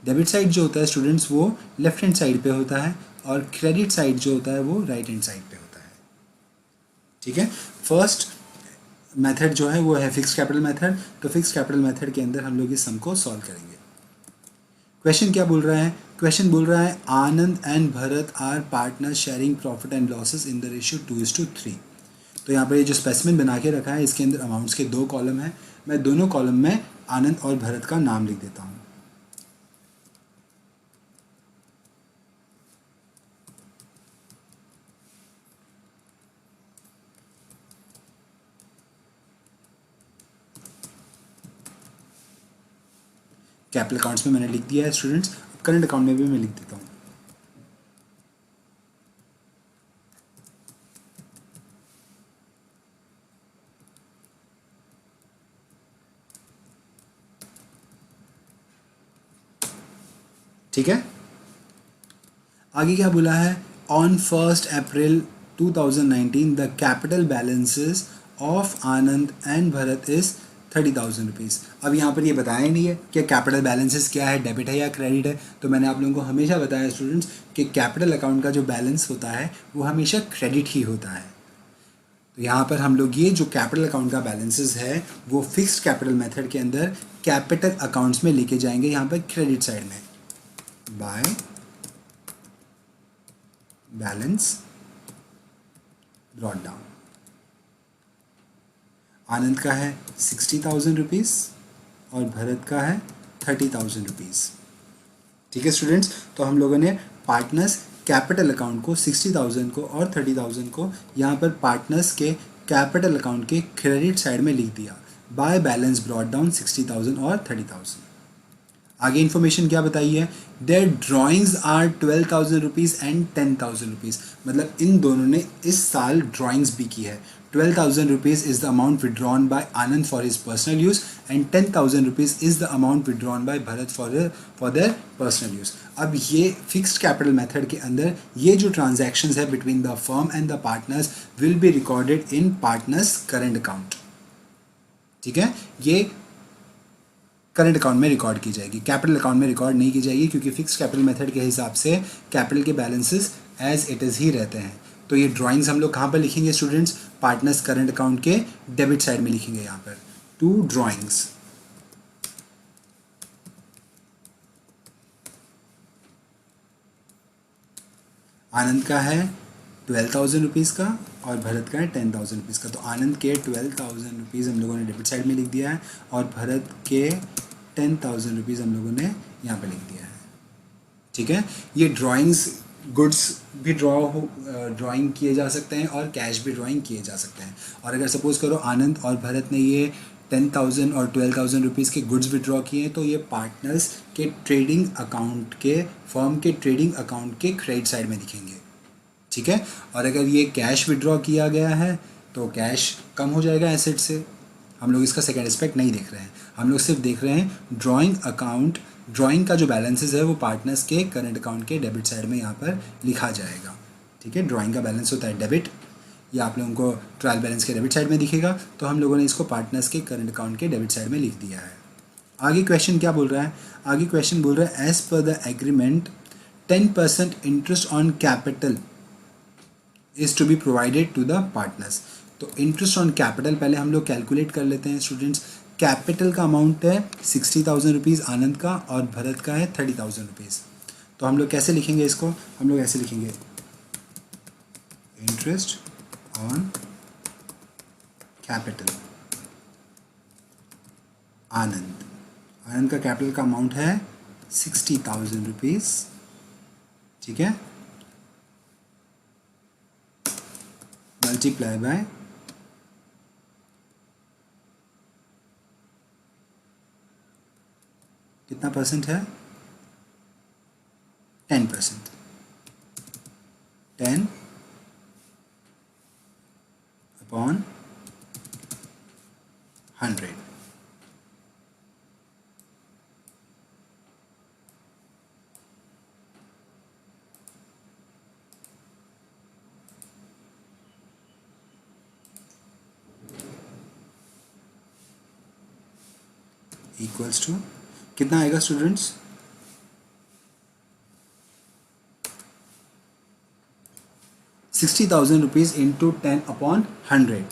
डेबिट साइड जो होता है स्टूडेंट्स वो लेफ्ट हैंड साइड पे होता है और क्रेडिट साइड जो होता है वो राइट हैंड साइड पे होता है। ठीक है, फर्स्ट मेथड जो है वो है फिक्स्ड कैपिटल मेथड। तो फिक्स्ड कैपिटल मेथड के अंदर हम लोग इस सम को सॉल्व करेंगे। क्वेश्चन क्या बोल रहा है? क्वेश्चन बोल रहा है Anand and Bharat are partner sharing profit and losses in the ratio 2:3। तो यहाँ पर ये जो स्पेसिमेन बना के रखा है इसके अंदर अमाउंट्स के दो कॉलम हैं। मैं दोनों कॉलम में आनंद और भरत का नाम लिख देता हूँ। कैपिटल अकाउंट्स में मैंने लिख दिया है स्टूडेंट्स, करंट अकाउंट में भी मैं लिख देता हूँ। ठीक है, आगे क्या बोला है? ऑन 1 अप्रैल 2019 the capital balances of Anand and Bharat is 30,000 rupees. अब यहाँ पर ये बताया नहीं है कि कैपिटल बैलेंसेस क्या है, डेबिट है या क्रेडिट है। तो मैंने आप लोगों को हमेशा बताया स्टूडेंट्स कि कैपिटल अकाउंट का जो बैलेंस होता है वो हमेशा क्रेडिट ही होता है। तो यहाँ पर हम लोग ये जो कैपिटल अकाउंट का बैलेंसेस है वो फिक्स्ड कैपिटल मेथड के अंदर कैपिटल अकाउंट्स में लेके जाएंगे, यहाँ पर क्रेडिट साइड में बाय बैलेंस ब्रॉट डाउन। आनंद का है 60,000 रुपीज़ और भरत का है 30,000 रुपीज़। ठीक है स्टूडेंट्स, तो हम लोगों ने पार्टनर्स कैपिटल अकाउंट को 60,000 को और 30,000 को यहाँ पर पार्टनर्स के कैपिटल अकाउंट के क्रेडिट साइड में लिख दिया। बाय बैलेंस ब्रॉट डाउन 60,000 और 30,000। आगे इन्फॉर्मेशन क्या बताई है, their drawings are 12,000 rupees and 10,000 rupees. मतलब इन दोनों ने इस साल ड्राइंग्स भी की है। 12,000 rupees is the amount withdrawn bye Anand for his personal use and 10,000 rupees is the amount withdrawn bye Bharat for their personal use. अब ये फिक्स्ड कैपिटल मेथड के अंदर ये जो ट्रांजैक्शंस है between the firm and the partners will be recorded in partners current account. ठीक है, ये करंट अकाउंट में रिकॉर्ड की जाएगी, कैपिटल अकाउंट में रिकॉर्ड नहीं की जाएगी, क्योंकि फिक्स्ड कैपिटल मेथड के हिसाब से कैपिटल के बैलेंसेस एज इट इज़ ही रहते हैं। तो ये ड्राइंग्स हम लोग कहाँ पर लिखेंगे स्टूडेंट्स, पार्टनर्स करंट अकाउंट के डेबिट साइड में लिखेंगे। यहाँ पर 2 ड्राइंग्स। आनंद का है 12,000 रुपीज़ का और भरत का है 10,000 रुपीज़ का। तो आनंद के 12,000 रुपीज़ हम लोगों ने डेबिट साइड में लिख दिया है और भरत के 10,000 रुपीज़ हम लोगों ने यहाँ पे लिख दिया है। ठीक है, ये ड्राइंग्स गुड्स भी ड्राइंग किए जा सकते हैं और कैश भी ड्राइंग किए जा सकते हैं। और अगर सपोज़ करो आनंद और भरत ने ये 10,000 और 12,000 रुपीज़ के गुड्स विड्रॉ किए हैं, तो ये पार्टनर्स के ट्रेडिंग अकाउंट के फर्म के ट्रेडिंग अकाउंट के क्रेडिट साइड में दिखेंगे। ठीक है, और अगर ये कैश विड्रॉ किया गया है तो कैश कम हो जाएगा एसेट से। हम लोग इसका सेकेंड एस्पेक्ट नहीं देख रहे हैं, हम लोग सिर्फ देख रहे हैं ड्राइंग अकाउंट। ड्राइंग का जो बैलेंसेस है वो पार्टनर्स के करंट अकाउंट के डेबिट साइड में यहाँ पर लिखा जाएगा। ठीक है, ड्राइंग का बैलेंस होता है डेबिट, या आप लोगों को ट्रायल बैलेंस के डेबिट साइड में दिखेगा, तो हम लोगों ने इसको पार्टनर्स के करंट अकाउंट के डेबिट साइड में लिख दिया है। आगे क्वेश्चन क्या बोल रहा है, आगे क्वेश्चन बोल रहा है as per the agreement 10% interest on capital is to be provided to the partners. तो इंटरेस्ट ऑन कैपिटल पहले हम लोग कैलकुलेट कर लेते हैं स्टूडेंट्स। कैपिटल का अमाउंट है 60,000 रुपीज़ आनंद का और भरत का है 30,000 रुपीज़। तो हम लोग कैसे लिखेंगे इसको, हम लोग ऐसे लिखेंगे इंटरेस्ट ऑन कैपिटल आनंद का कैपिटल का अमाउंट है 60,000 रुपीज़। ठीक है, मल्टीप्लाई बाय कितना परसेंट है, 10%। 10 अपॉन 100। इक्वल्स टू कितना आएगा students, 60,000 rupees into 10 upon 100।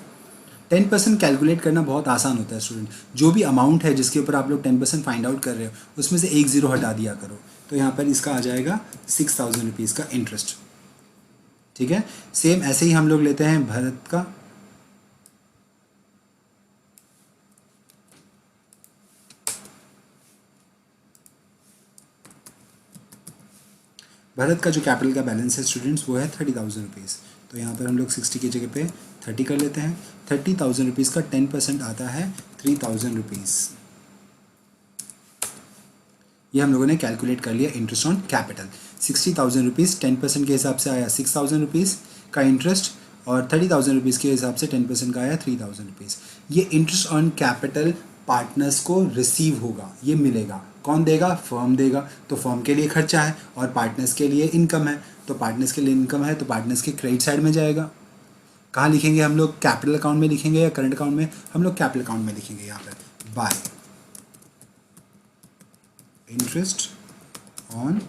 10% calculate करना बहुत आसान होता है स्टूडेंट। जो भी अमाउंट है जिसके ऊपर आप लोग 10% फाइंड आउट कर रहे हो उसमें से एक ज़ीरो हटा दिया करो, तो यहाँ पर इसका आ जाएगा 6,000 रुपीज़ का इंटरेस्ट। ठीक है, सेम ऐसे ही हम लोग लेते हैं भरत का। भरत का जो कैपिटल का बैलेंस है स्टूडेंट्स वो है 30,000 रुपीज़। तो यहाँ पर हम लोग 60 की जगह पे 30 कर लेते हैं। 30,000 रुपीज़ का 10% आता है 3,000 रुपीज़। ये हम लोगों ने कैलकुलेट कर लिया इंटरेस्ट ऑन कैपिटल। 60,000 रुपीज़ 10% के हिसाब से आया 6,000 रुपीज़ का इंटरेस्ट, और 30,000 रुपीज़ के हिसाब से 10% का आया 3,000 रुपीज़। ये इंटरेस्ट ऑन कैपिटल पार्टनर्स को रिसीव होगा, ये मिलेगा। कौन देगा, फर्म देगा। तो फर्म के लिए खर्चा है और पार्टनर्स के लिए इनकम है, तो पार्टनर्स के लिए इनकम है तो पार्टनर्स के क्रेडिट साइड में जाएगा। कहाँ लिखेंगे हम लोग, कैपिटल अकाउंट में लिखेंगे या करंट अकाउंट में, हम लोग कैपिटल अकाउंट में लिखेंगे। यहाँ पर by interest on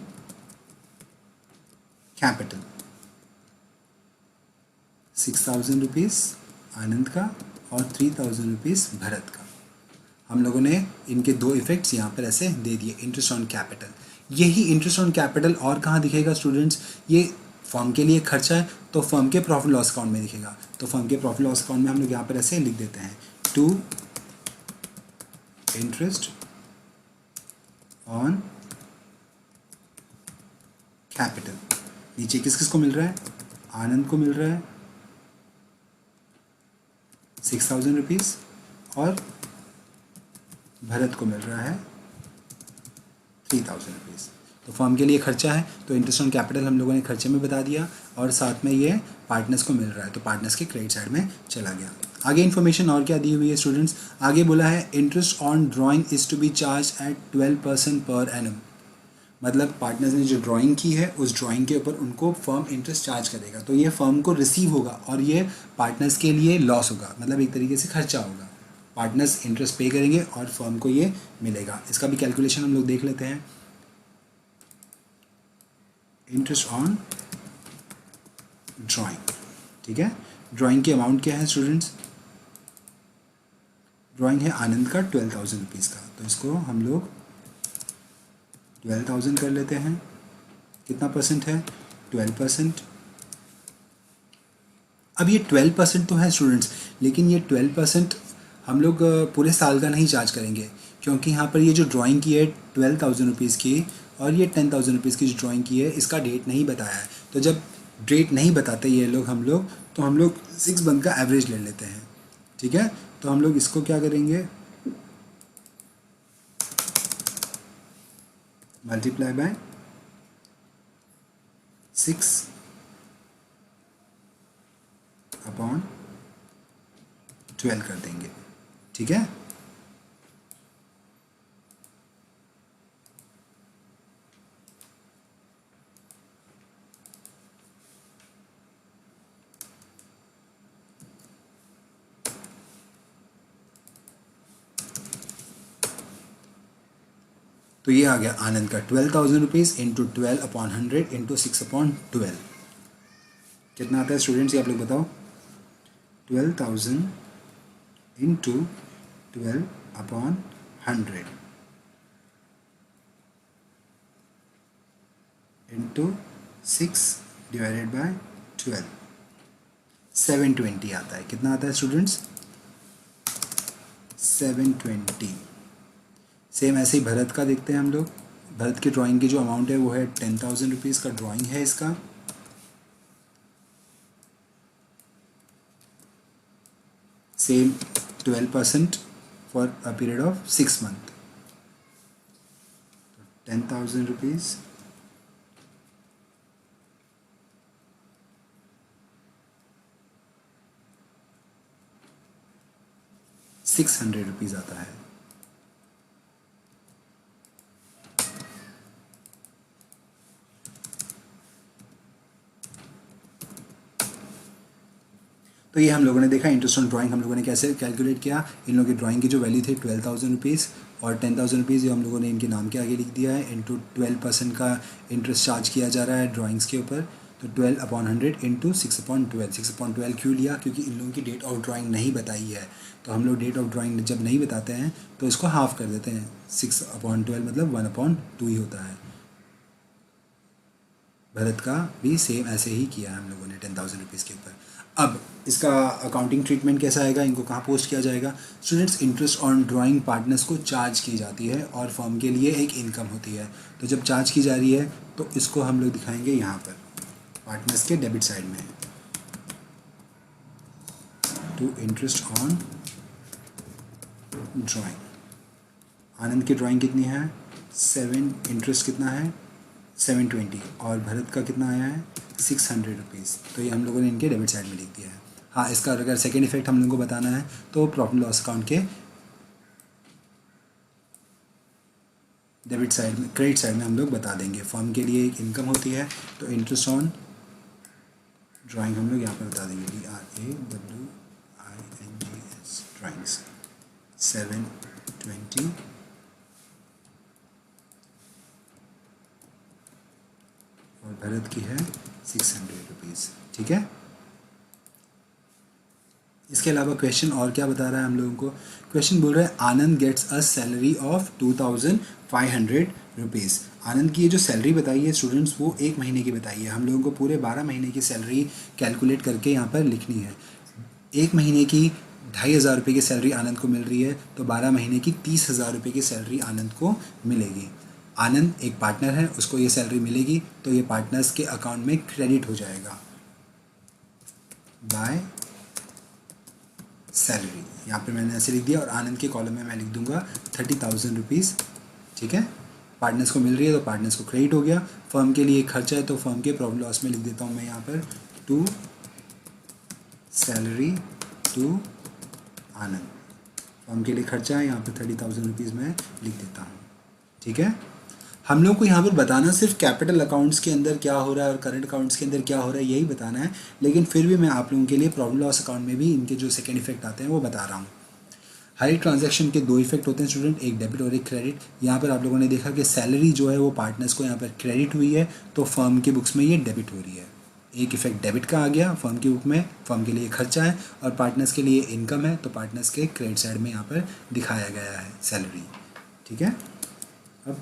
capital 6,000 rupees Anand का और 3,000 रुपीज़ भरत का। हम लोगों ने इनके दो इफेक्ट्स यहाँ पर ऐसे दे दिए, इंटरेस्ट ऑन कैपिटल। यही इंटरेस्ट ऑन कैपिटल और कहाँ दिखेगा स्टूडेंट्स, ये फर्म के लिए खर्चा है तो फर्म के प्रॉफिट लॉस अकाउंट में दिखेगा। तो फर्म के प्रॉफिट लॉस अकाउंट में हम लोग यहाँ पर ऐसे लिख देते हैं टू इंटरेस्ट ऑन कैपिटल। नीचे किस किस को मिल रहा है? आनंद को मिल रहा है 6,000 रुपीज़ और भरत को मिल रहा है 3,000 रुपीज़। तो फर्म के लिए खर्चा है, तो इंटरेस्ट ऑन कैपिटल हम लोगों ने खर्चे में बता दिया और साथ में ये पार्टनर्स को मिल रहा है, तो पार्टनर्स के क्रेडिट साइड में चला गया। आगे इन्फॉर्मेशन और क्या दी हुई है स्टूडेंट्स? आगे बोला है interest on drawing is to be charge at 12% per annum. मतलब पार्टनर्स ने जो ड्राइंग की है उस ड्राइंग के ऊपर उनको फर्म इंटरेस्ट चार्ज करेगा, तो ये फर्म को रिसीव होगा और ये पार्टनर्स के लिए लॉस होगा, मतलब एक तरीके से खर्चा होगा। पार्टनर्स इंटरेस्ट पे करेंगे और फर्म को ये मिलेगा। इसका भी कैलकुलेशन हम लोग देख लेते हैं। इंटरेस्ट ऑन ड्राइंग, ठीक है। ड्राइंग की अमाउंट क्या है स्टूडेंट्स? ड्राइंग है आनंद का 12,000 रुपीज़ का, तो इसको हम लोग 12,000 कर लेते हैं। कितना परसेंट है? 12%। अब ये 12% तो है स्टूडेंट्स, लेकिन ये 12% हम लोग पूरे साल का नहीं चार्ज करेंगे, क्योंकि यहाँ पर ये जो ड्राइंग की है 12,000 रुपीज़ की और ये 10,000 रुपीज़ की जो ड्राइंग की है इसका डेट नहीं बताया है। तो जब डेट नहीं बताते ये लोग हम लोग 6 मंथ का एवरेज ले लेते हैं, ठीक है। तो हम लोग इसको क्या करेंगे, मल्टीप्लाई बाय 6 अपॉन 12 कर देंगे, ठीक है। तो ये आ गया आनंद का 12,000 rupees into 12 upon 100 into 6 upon 12। कितना आता है स्टूडेंट्स, ये आप लोग बताओ। 12,000 into 12 upon 100 into 6 divided by 12, 720 आता है। कितना आता है स्टूडेंट्स? 720। सेम ऐसे ही भरत का देखते हैं हम लोग। भरत की ड्राइंग की जो अमाउंट है वो है 10,000 रुपीज़ का ड्राइंग है इसका। Same 12% for a period of 6 month. 10,000 rupees ₹600 आता है। तो ये हम लोगों ने देखा इंटरेस्ट ऑन ड्राइंग हम लोगों ने कैसे कैलकुलेट किया। इन लोगों की ड्राइंग की जो वैल्यू थी 12,000 रुपीज़ और 10,000 रुपीज़ ये हम लोगों ने इनके नाम के आगे लिख दिया है। इंटू 12% का इंटरेस्ट चार्ज किया जा रहा है ड्राइंग्स के ऊपर, तो 12 अपॉन 100 इंटू 6 अपॉन 12। 6 अपॉन 12 क्यों लिया? क्योंकि इन लोगों की डेट ऑफ ड्राइंग नहीं बताई है, तो हम लोग डेट ऑफ ड्राइंग जब नहीं बताते हैं तो इसको हाफ कर देते हैं। 6 अपॉन 12 मतलब 1 अपॉन 2 ही होता है। भरत का भी सेम ऐसे ही किया है हम लोगों ने 10,000 रुपीज़ के ऊपर। अब इसका अकाउंटिंग ट्रीटमेंट कैसा आएगा, इनको कहाँ पोस्ट किया जाएगा? Students, interest on drawing partners को चार्ज की जाती है और फर्म के लिए एक इनकम होती है। तो जब चार्ज की जा रही है तो इसको हम लोग दिखाएंगे यहाँ पर पार्टनर्स के डेबिट साइड में, टू इंटरेस्ट ऑन ड्राइंग। आनंद की ड्राइंग कितनी है? 7, इंटरेस्ट कितना है? 720 और भरत का कितना आया है? 600 रुपीज़। तो ये हम लोगों ने इनके डेबिट साइड में लिख दिया है। हाँ, इसका अगर सेकेंड इफेक्ट हम लोगों को बताना है तो प्रॉफिट लॉस अकाउंट के डेबिट साइड में, क्रेडिट साइड में हम लोग बता देंगे। फर्म के लिए एक इनकम होती है तो इंटरेस्ट ऑन ड्राइंग हम लोग यहाँ पर बता देंगे, DRAWINGS ड्राइंग्स 720 और भरत की है 600 रुपीज़, ठीक है। इसके अलावा क्वेश्चन और क्या बता रहा है हम लोगों को? क्वेश्चन बोल रहा है Anand gets a salary of 2,500 rupees. Anand की ये जो सैलरी बताई है स्टूडेंट्स वो 1 महीने की बताई है। हम लोगों को पूरे 12 महीने की सैलरी कैलकुलेट करके यहाँ पर लिखनी है। 1 महीने की ₹2,500 की सैलरी आनंद को मिल रही है तो 12 महीने की ₹30,000 की सैलरी आनंद को मिलेगी। आनंद एक पार्टनर है, उसको ये सैलरी मिलेगी तो ये पार्टनर्स के अकाउंट में क्रेडिट हो जाएगा बाय सैलरी। यहाँ पे मैंने ऐसे लिख दिया और आनंद के कॉलम में मैं लिख दूंगा ₹30,000। ठीक है, पार्टनर्स को मिल रही है तो पार्टनर्स को क्रेडिट हो गया। फर्म के लिए खर्चा है तो फर्म के प्रॉफिट लॉस में लिख देता हूँ मैं यहाँ पर to salary to Anand. Firm के लिए खर्चा है, यहाँ पर ₹30,000 मैं लिख देता हूँ। ठीक है, हम लोग को यहाँ पर बताना सिर्फ कैपिटल अकाउंट्स के अंदर क्या हो रहा है और करंट अकाउंट्स के अंदर क्या हो रहा है यही बताना है, लेकिन फिर भी मैं आप लोगों के लिए प्रॉफिट लॉस अकाउंट में भी इनके जो सेकेंड इफेक्ट आते हैं वो बता रहा हूँ। हर एक ट्रांजैक्शन के दो इफेक्ट होते हैं स्टूडेंट, एक डेबिट और एक क्रेडिट। यहाँ पर आप लोगों ने देखा कि सैलरी जो है वो पार्टनर्स को यहाँ पर क्रेडिट हुई है तो फर्म की बुक्स में ये डेबिट हो रही है। एक इफेक्ट डेबिट का आ गया फर्म की बुक में, फर्म के लिए खर्चा है और पार्टनर्स के लिए इनकम है तो पार्टनर्स के क्रेडिट साइड में यहाँ पर दिखाया गया है सैलरी। ठीक है, अब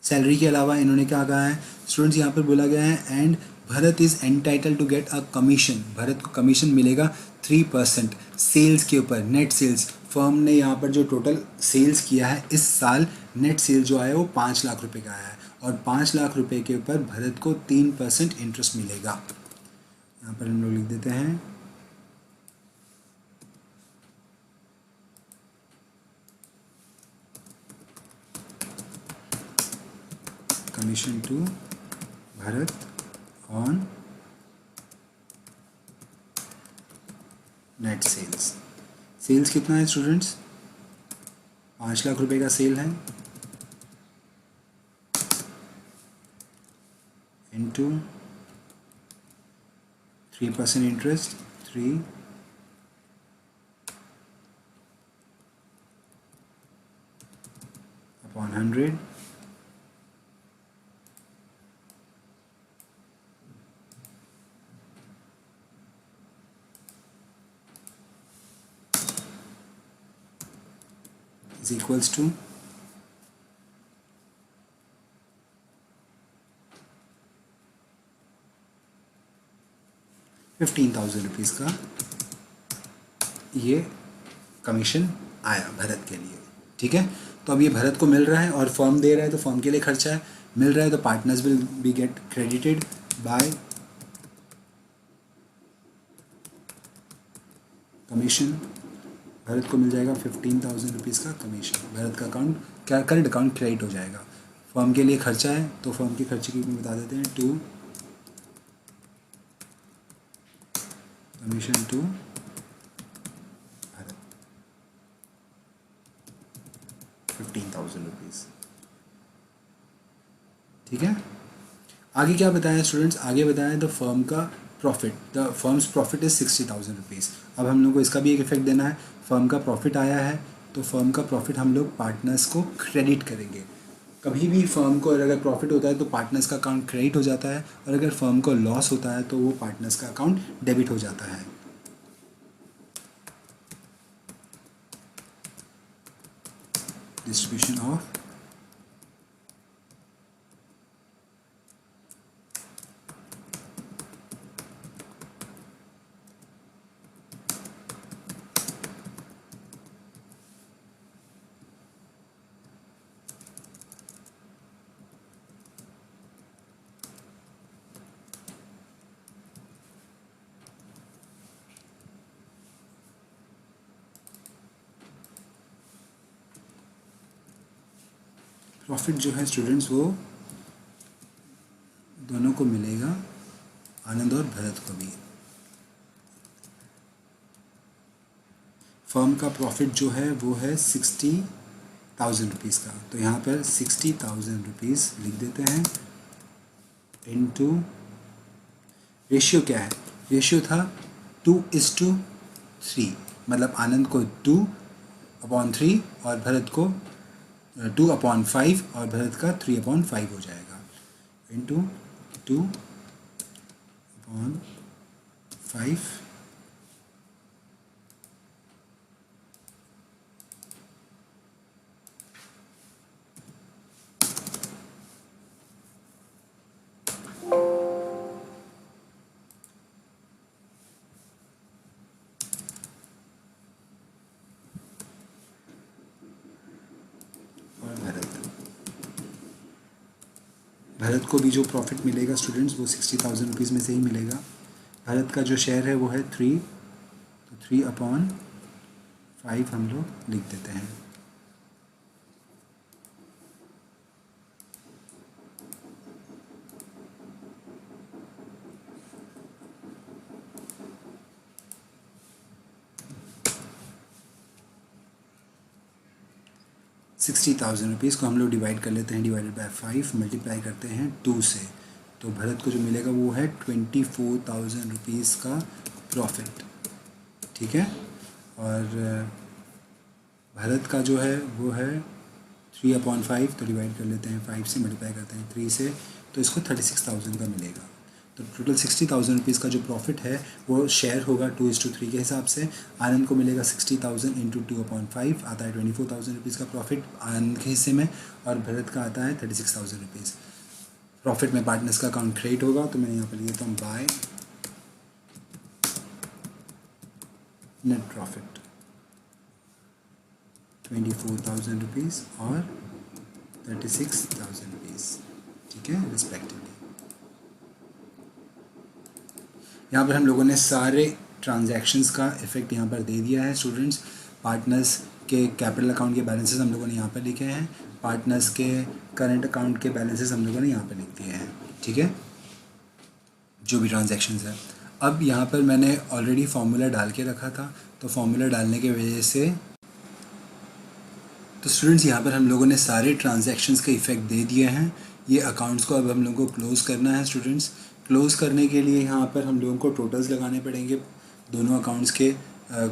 सैलरी के अलावा इन्होंने क्या कहा है स्टूडेंट्स, यहाँ पर बोला गया है and Bharat is entitle to get a commission. Bharat को कमीशन मिलेगा 3% सेल्स के ऊपर, नेट सेल्स। फर्म ने यहाँ पर जो टोटल सेल्स किया है इस साल, नेट सेल्स जो आया है वो 5 लाख रुपए का आया है और 5 लाख रुपए के ऊपर भरत को 3% इंटरेस्ट मिलेगा। यहाँ पर हम लोग लिख देते हैं commission to Bharat on net sales. Sales कितना है स्टूडेंट्स, 5 लाख रुपए का सेल है into 3% interest, 3 upon 100 is equals to 15,000 rupees का ये कमीशन आया भरत के लिए। ठीक है, तो अब ये भरत को मिल रहा है और फर्म दे रहा है तो फर्म के लिए खर्चा है, मिल रहा है तो partners will be get credited by commission. Bharat को मिल जाएगा 15,000 रुपीज़ का कमीशन, भरत का अकाउंट क्या करंट अकाउंट क्रेडिट हो जाएगा। फर्म के लिए खर्चा है तो फर्म के खर्चे की बता देते हैं to commission to Bharat 15,000 rupees. ठीक है, आगे क्या बताया स्टूडेंट्स, आगे बताया द फर्म का profit, the firm's profit is 60,000 rupees. अब हम लोग को इसका भी एक इफेक्ट देना है, फर्म का प्रॉफिट आया है तो फर्म का प्रॉफिट हम लोग पार्टनर्स को क्रेडिट करेंगे। कभी भी फर्म को अगर प्रॉफिट होता है तो पार्टनर्स का अकाउंट क्रेडिट हो जाता है और अगर फर्म को लॉस होता है तो वो पार्टनर्स का अकाउंट डेबिट हो जाता है। डिस्ट्रीब्यूशन ऑफ प्रॉफिट जो है स्टूडेंट्स वो दोनों को मिलेगा, आनंद और भरत को भी। फर्म का प्रॉफिट जो है वो है 60,000 रुपीज़ का, तो यहाँ पर 60,000 रुपीज़ लिख देते हैं इनटू रेशियो क्या है, रेशियो था 2:3, मतलब आनंद को 2/3 और भरत को 2/5 और भरत का 3/5 हो जाएगा इनटू 2/5 5 भरत को भी जो प्रॉफिट मिलेगा स्टूडेंट्स वो 60,000 रुपीज़ में से ही मिलेगा। भरत का जो शेयर है वो है 3, तो 3/5 हम लोग लिख देते हैं। ₹60,000 को हम लोग डिवाइड कर लेते हैं, डिवाइडेड बाय 5 मल्टीप्लाई करते हैं 2 से, तो भरत को जो मिलेगा वो है 24,000 रुपीज़ का प्रॉफिट। ठीक है, और भरत का जो है वो है 3/5, तो डिवाइड कर लेते हैं 5 से, मल्टीप्लाई करते हैं 3 से, तो इसको 36,000 का मिलेगा। तो टोटल 60,000 रुपीज़ का जो प्रॉफिट है वो शेयर होगा 2:3 के हिसाब से। आनंद को मिलेगा 60,000 इंटू 2/5 आता है 24,000 रुपीज़ का प्रॉफिट आनंद के हिस्से में, और भरत का आता है 36,000 रुपीज़। प्रॉफिट में पार्टनर्स का अकाउंट क्रिएट होगा, तो मैं यहाँ पर लिख देता हूँ बाय नेट प्रॉफिट 24,000 रुपीज़ और 36,000 रुपीज़। ठीक है, रिस्पेक्टिवली। यहाँ पर हम लोगों ने सारे ट्रांजैक्शंस का इफ़ेक्ट यहाँ पर दे दिया है स्टूडेंट्स। पार्टनर्स के कैपिटल अकाउंट के बैलेंसेस हम लोगों ने यहाँ पर लिखे हैं, पार्टनर्स के करंट अकाउंट के बैलेंसेस हम लोगों ने यहाँ पर लिख दिए हैं। ठीक है, जो भी ट्रांजैक्शंस है। अब यहाँ पर मैंने ऑलरेडी फार्मूला डाल के रखा था, तो फार्मूला डालने की वजह से तो स्टूडेंट्स यहाँ पर हम लोगों ने सारे ट्रांजैक्शंस का इफ़ेक्ट दे दिए हैं। ये अकाउंट्स को अब हम लोगों को क्लोज़ करना है स्टूडेंट्स। क्लोज़ करने के लिए यहाँ पर हम लोगों को टोटल्स लगाने पड़ेंगे दोनों अकाउंट्स के,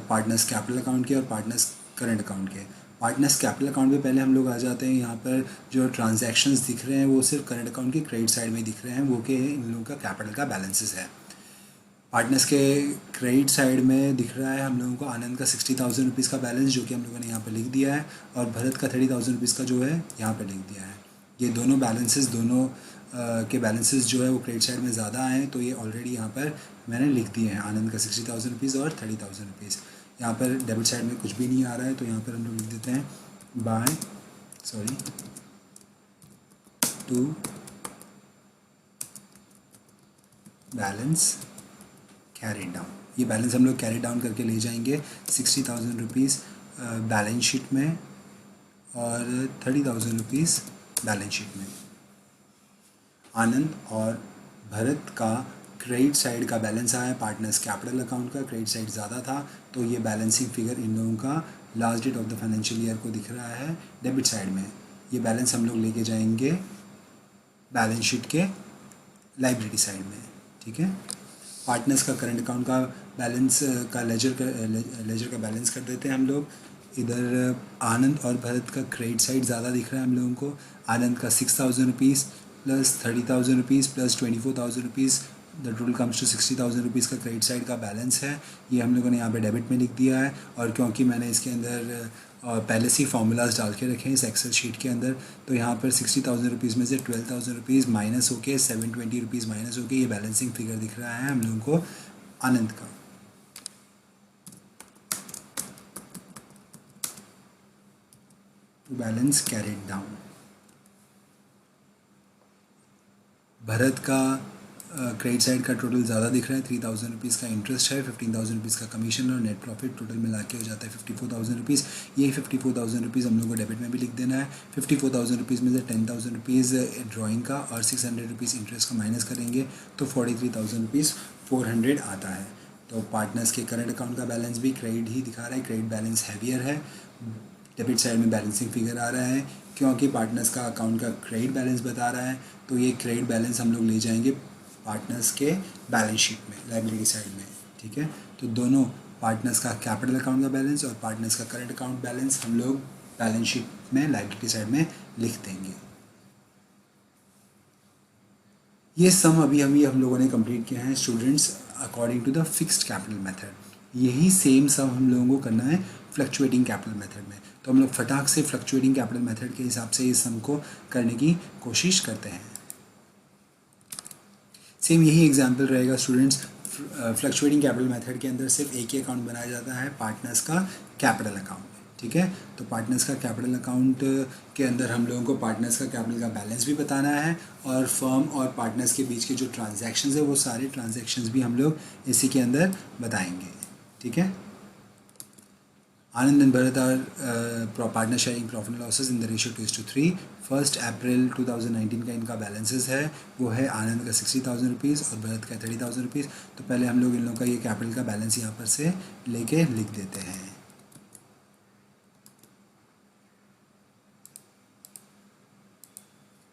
पार्टनर्स कैपिटल अकाउंट के और पार्टनर्स करंट अकाउंट के। पार्टनर्स कैपिटल अकाउंट पे पहले हम लोग आ जाते हैं। यहाँ पर जो ट्रांजैक्शंस दिख रहे हैं वो सिर्फ करंट अकाउंट के क्रेडिट साइड में दिख रहे हैं, वो कि इन लोगों का कैपिटल का बैलेंसेस है। पार्टनर्स के क्रेडिट साइड में दिख रहा है हम लोगों को आनंद का 60,000 रुपीज़ का बैलेंस, जो कि हम लोगों ने यहाँ पर लिख दिया है, और भरत का 30,000 रुपीज़ का जो है यहाँ पर लिख दिया है। ये दोनों बैलेंसेस के बैलेंसेस जो है वो क्रेडिट साइड में ज़्यादा आए हैं, तो ये ऑलरेडी यहाँ पर मैंने लिख दिए हैं, आनंद का 60,000 रुपीज़ और 30,000 रुपीज़। यहाँ पर डेबिट साइड में कुछ भी नहीं आ रहा है, तो यहाँ पर हम लोग लिख देते हैं by two balance carry down. ये बैलेंस हम लोग कैरी डाउन करके ले जाएंगे 60,000 रुपीज़ बैलेंस शीट में और 30,000 रुपीज़ बैलेंस शीट में। आनंद और भरत का क्रेडिट साइड का बैलेंस आया पार्टनर्स कैपिटल अकाउंट का, क्रेडिट साइड ज़्यादा था, तो ये बैलेंसिंग फिगर इन लोगों का last date of the financial year को दिख रहा है डेबिट साइड में। ये बैलेंस हम लोग लेके जाएंगे बैलेंस शीट के लाइबिलिटी साइड में। ठीक है, पार्टनर्स का करंट अकाउंट का बैलेंस का लेजर का बैलेंस कर देते हैं हम लोग। इधर आनंद और भरत का क्रेडिट साइड ज़्यादा दिख रहा है हम लोगों को। आनंद का 6,000 rupees plus 30,000 rupees plus 24,000 rupees, the total comes to 60,000 rupees का क्रेडिट साइड का बैलेंस है। ये हम लोगों ने यहाँ पे डेबिट में लिख दिया है, और क्योंकि मैंने इसके अंदर पहले से ही फार्मूलाज डाल के रखे हैं इस एक्सेल शीट के अंदर, तो यहाँ पर 60,000 रुपीज़ में से 12,000 रुपीज़ माइनस होके 720 रुपीज़ माइनस होके ये बैलेंसिंग फिगर दिख रहा है हम लोगों को आनंद का। Balance carried down. भरत का क्रेडिट साइड का टोटल ज़्यादा दिख रहा है, 3,000 रुपीज़ का इंटरेस्ट है, 15,000 रुपीज़ का कमीशन और नेट प्रॉफिट टोटल मिला के हो जाता है 54,000 रुपीज़। ये 54,000 रुपीज़ हम लोग को डेबिट में भी लिख देना है। 54,000 रुपीज़ में से 10,000 रुपीज़ ड्राइंग का और 600 रुपीज़ इंटरेस्ट का माइनस करेंगे तो 43,000 रुपीज़ 400 आता है। तो पार्टनर्स के करंट अकाउंट का बैलेंस भी क्रेडिट ही दिखा रहा है, क्रेडिट बैलेंस हैवियर है। डेबिट साइड में बैलेंसिंग फिगर आ रहा है क्योंकि पार्टनर्स का अकाउंट का क्रेडिट बैलेंस बता रहा है, तो ये क्रेडिट बैलेंस हम लोग ले जाएंगे पार्टनर्स के बैलेंस शीट में लाइबिलिटी साइड में। ठीक है, तो दोनों पार्टनर्स का कैपिटल अकाउंट का बैलेंस और पार्टनर्स का करंट अकाउंट बैलेंस हम लोग बैलेंस शीट में लाइबिलिटी साइड में लिख देंगे। ये सम अभी हम लोगों ने कंप्लीट किया है students according to the fixed capital method. यही सेम सम हम लोगों को करना है फ्लक्चुएटिंग कैपिटल मेथड में, तो हम लोग फटाक से फ्लक्चुएटिंग कैपिटल मेथड के हिसाब से इस सम को करने की कोशिश करते हैं। सेम यही एग्जांपल रहेगा स्टूडेंट्स। फ्लक्चुएटिंग कैपिटल मेथड के अंदर सिर्फ एक ही अकाउंट बनाया जाता है पार्टनर्स का कैपिटल अकाउंट में। ठीक है। तो पार्टनर्स का कैपिटल अकाउंट के अंदर हम लोगों को पार्टनर्स का कैपिटल का बैलेंस भी बताना है और फर्म और पार्टनर्स के बीच के जो ट्रांजैक्शंस है वो सारे ट्रांजैक्शंस भी हम लोग इसी के अंदर बताएंगे, ठीक है। Anand and Bharat are partner sharing profit and losses in the ratio 2:3. 1 अप्रैल 2019 का इनका बैलेंसेस है, वो है आनंद का 60,000 रुपीज़ और भरत का 30,000 रुपीज़। तो पहले हम लोग इन लोगों का ये कैपिटल का बैलेंस यहाँ पर से लेके लिख देते हैं।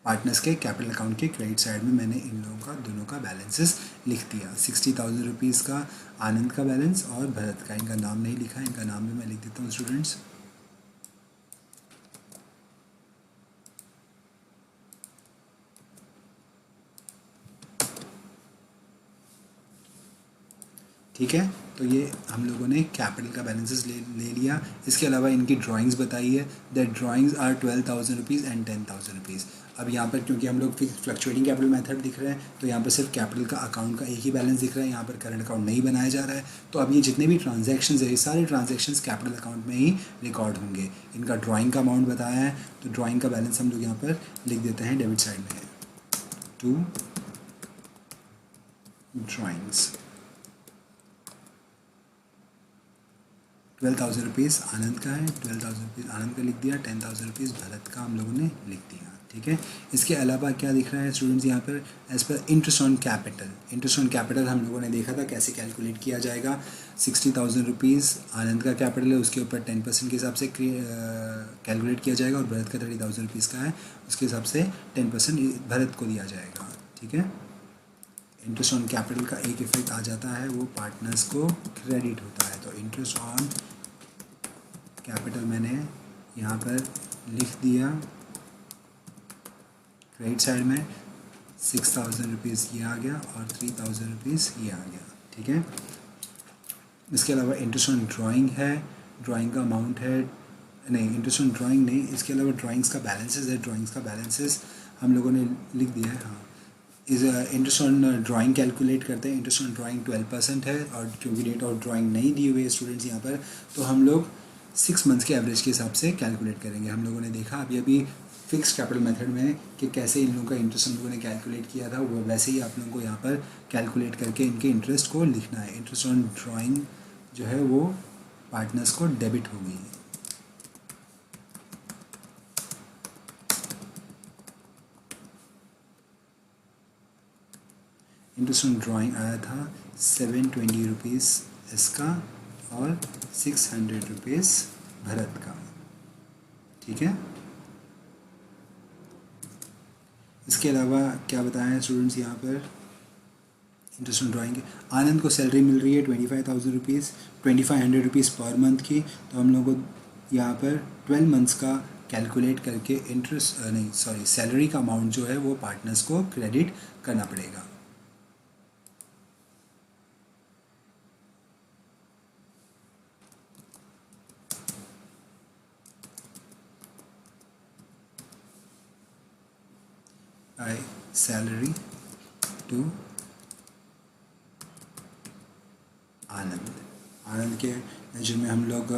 पार्टनर्स के कैपिटल अकाउंट के क्रेडिट साइड में मैंने इन लोगों का दोनों का बैलेंसेस लिख दिया। 60,000 रुपीज़ का आनंद का बैलेंस और भरत का, इनका नाम नहीं लिखा है, इनका नाम भी मैं लिख देता हूँ स्टूडेंट्स। ठीक है, तो ये हम लोगों ने कैपिटल का बैलेंसेस ले लिया। इसके अलावा इनकी ड्राइंग्स बताई है, that drawings are 12,000 rupees and 10,000 rupees. अब यहाँ पर क्योंकि हम लोग फ्लक्चुएटिंग कैपिटल मेथड दिख रहे हैं तो यहाँ पर सिर्फ कैपिटल का अकाउंट का एक ही बैलेंस दिख रहा है, यहाँ पर करंट अकाउंट नहीं बनाया जा रहा है। तो अब ये जितने भी ट्रांजेक्शन्स है ये सारे ट्रांजेक्शन्स कैपिटल अकाउंट में ही रिकॉर्ड होंगे। इनका ड्राइंग का अमाउंट बताया है तो ड्राइंग का बैलेंस हम लोग यहाँ पर लिख देते हैं डेबिट साइड में, टू ड्राइंग्स। 12,000 रुपीज़ आनंद का है, 12,000 रुपीज़ आनंद का लिख दिया, 10,000 रुपीज़ भरत का हम लोगों ने लिख दिया, ठीक है। इसके अलावा क्या दिख रहा है स्टूडेंट्स यहाँ पर, as per interest on capital. Interest on capital हम लोगों ने देखा था कैसे कैलकुलेट किया जाएगा। 60,000 रुपीज़ आनंद का कैपिटल है, उसके ऊपर 10% के हिसाब से कैलकुलेट किया जाएगा और भरत का 30,000 रुपीज़ का है, उसके हिसाब से 10% भरत को दिया जाएगा, ठीक है। इंटरेस्ट ऑन कैपिटल का एक इफेक्ट आ जाता है, वो पार्टनर्स को क्रेडिट होता है। तो इंटरेस्ट ऑन कैपिटल मैंने यहाँ पर लिख दिया क्रेडिट साइड में, 6,000 रुपीज़ ये आ गया और 3,000 रुपीज़ ये आ गया, ठीक है। इसके अलावा इंटरेस्ट ऑन ड्राइंग है, ड्राइंग का अमाउंट है, नहीं इंटरेस्ट ऑन ड्राइंग नहीं, इसके अलावा ड्राइंग्स का बैलेंसेस है, ड्राइंग्स का बैलेंसेस हम लोगों ने लिख दिया है। हाँ, इस इंटरेस्ट ऑन ड्राइंग कैलकुलेट करते हैं। इंटरेस्ट ऑन ड्राइंग 12% है और क्योंकि रेट ऑफ ड्राइंग नहीं दी हुई है स्टूडेंट्स यहाँ पर, तो हम लोग 6 मंथ्स के एवरेज के हिसाब से कैलकुलेट करेंगे। हम लोगों ने देखा अभी फिक्स कैपिटल मेथड में कि कैसे इन लोगों का इंटरेस्ट हम लोगों ने कैलकुलेट किया था, वो वैसे ही आप लोगों को यहाँ पर कैलकुलेट करके इनके इंटरेस्ट को लिखना है। इंटरेस्ट ऑन ड्राइंग जो है वो पार्टनर्स को डेबिट होगी। इंटरेस्ट ऑन ड्राइंग आया था 720 रुपीज़ इसका और 600 रुपीज़ भरत का, ठीक है। इसके अलावा क्या बताया है स्टूडेंट्स यहाँ पर, इंटरेस्ट ऑन ड्राइंग आनंद को सैलरी मिल रही है 25,000 रुपीज़, 2,500 रुपीज़ पर मंथ की। तो हम लोग को यहाँ पर 12 मंथ्स का कैलकुलेट करके इंटरेस्ट नहीं सॉरी सैलरी का अमाउंट जो है वो पार्टनर्स को क्रेडिट करना पड़ेगा। बाय सैलरी टू आनंद के मेजर में हम लोग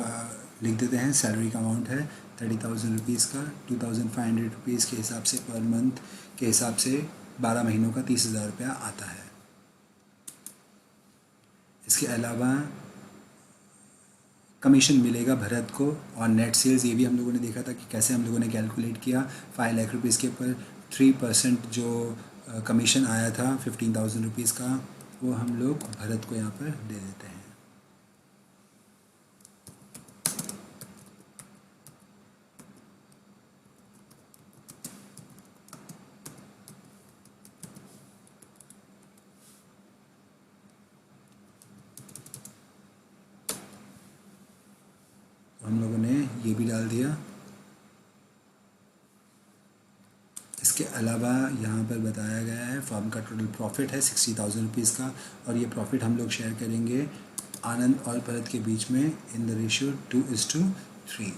लिख देते हैं सैलरी का अमाउंट है 30,000 रुपीज़ का, 2,500 रुपीज़ के हिसाब से पर मंथ के हिसाब से 12 महीनों का 30,000 रुपया आता है। इसके अलावा कमीशन मिलेगा भरत को और नेट सेल्स, ये भी हम लोगों ने देखा था कि कैसे हम लोगों ने कैलकुलेट किया। 5 लाख रुपीज़ के ऊपर 3% जो कमीशन आया था 15,000 रुपीज़ का, वो हम लोग भरत को यहाँ पर दे देते हैं। हम लोगों ने ये भी डाल दिया। इसके अलावा यहाँ पर बताया गया है फर्म का टोटल प्रॉफिट है 60,000 रुपीज़ का और ये प्रॉफिट हम लोग शेयर करेंगे आनंद और भरत के बीच में in the ratio 2:3।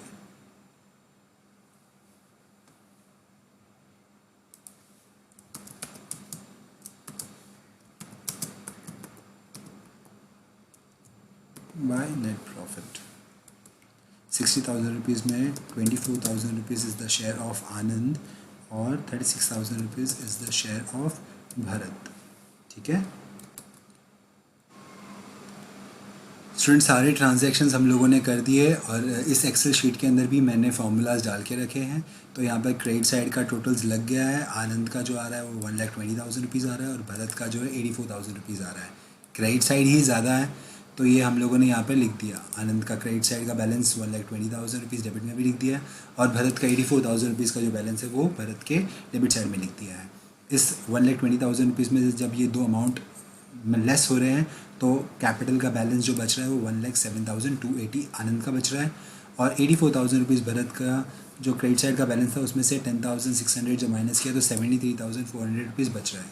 By net profit 60,000 rupees में 24,000 rupees is the share of Anand और 36,000 rupees is the share of Bharat. ठीक है स्टूडेंट, सारे ट्रांजैक्शंस हम लोगों ने कर दिए और इस एक्सेल शीट के अंदर भी मैंने फार्मूलाज डाल के रखे हैं। तो यहाँ पर क्रेडिट साइड का टोटल्स लग गया है। आनंद का जो आ रहा है वो 1,20,000 रुपीज़ आ रहा है और भरत का जो है 84,000 रुपीज़ आ रहा है। क्रेडिट साइड ही ज़्यादा है तो ये हम लोगों ने यहाँ पर लिख दिया। आनंद का क्रेडिट साइड का बैलेंस 1,20,000 रुपीज़ डेबिट में भी लिख दिया और भरत का 84,000 रुपीज़ का जो बैलेंस है वो भरत के डेबिट साइड में लिख दिया है। इस 1,20,000 रुपीज़ में जब ये दो अमाउंट में लेस हो रहे हैं तो कैपिटल का बैलेंस जो बच रहा है वो 1,07,280 आनंद का बच रहा है और 84,000 रुपीज़ भरत का जो क्रेडिट साइड का बैलेंस था उसमें से 10,600 जब माइनस किया तो 73,400 रुपीज़ बच रहा है।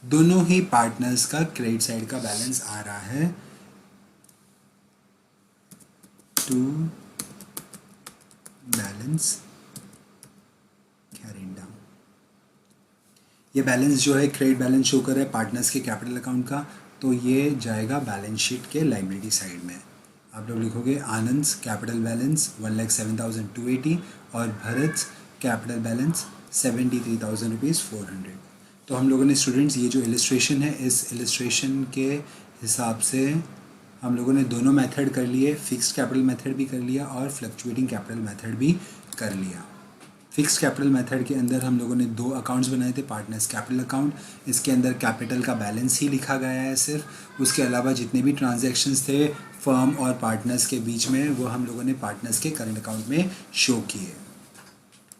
दोनों ही पार्टनर्स का क्रेडिट साइड का बैलेंस आ रहा है टू बैलेंस कैरिंग डाउन। ये बैलेंस जो है क्रेडिट बैलेंस शो कर रहा है पार्टनर्स के कैपिटल अकाउंट का, तो ये जाएगा बैलेंस शीट के लाइबिलिटी साइड में। आप लोग लिखोगे आनंद कैपिटल बैलेंस 1,07,280 और भरत कैपिटल बैलेंस 73,400। तो हम लोगों ने स्टूडेंट्स ये जो इलस्ट्रेशन है इस इलस्ट्रेशन के हिसाब से हम लोगों ने दोनों मेथड कर लिए, फिक्स्ड कैपिटल मेथड भी कर लिया और फ्लक्चुएटिंग कैपिटल मेथड भी कर लिया। फिक्स्ड कैपिटल मेथड के अंदर हम लोगों ने दो अकाउंट्स बनाए थे, पार्टनर्स कैपिटल अकाउंट, इसके अंदर कैपिटल का बैलेंस ही लिखा गया है सिर्फ, उसके अलावा जितने भी ट्रांजैक्शंस थे फर्म और पार्टनर्स के बीच में वो हम लोगों ने पार्टनर्स के करंट अकाउंट में शो किए।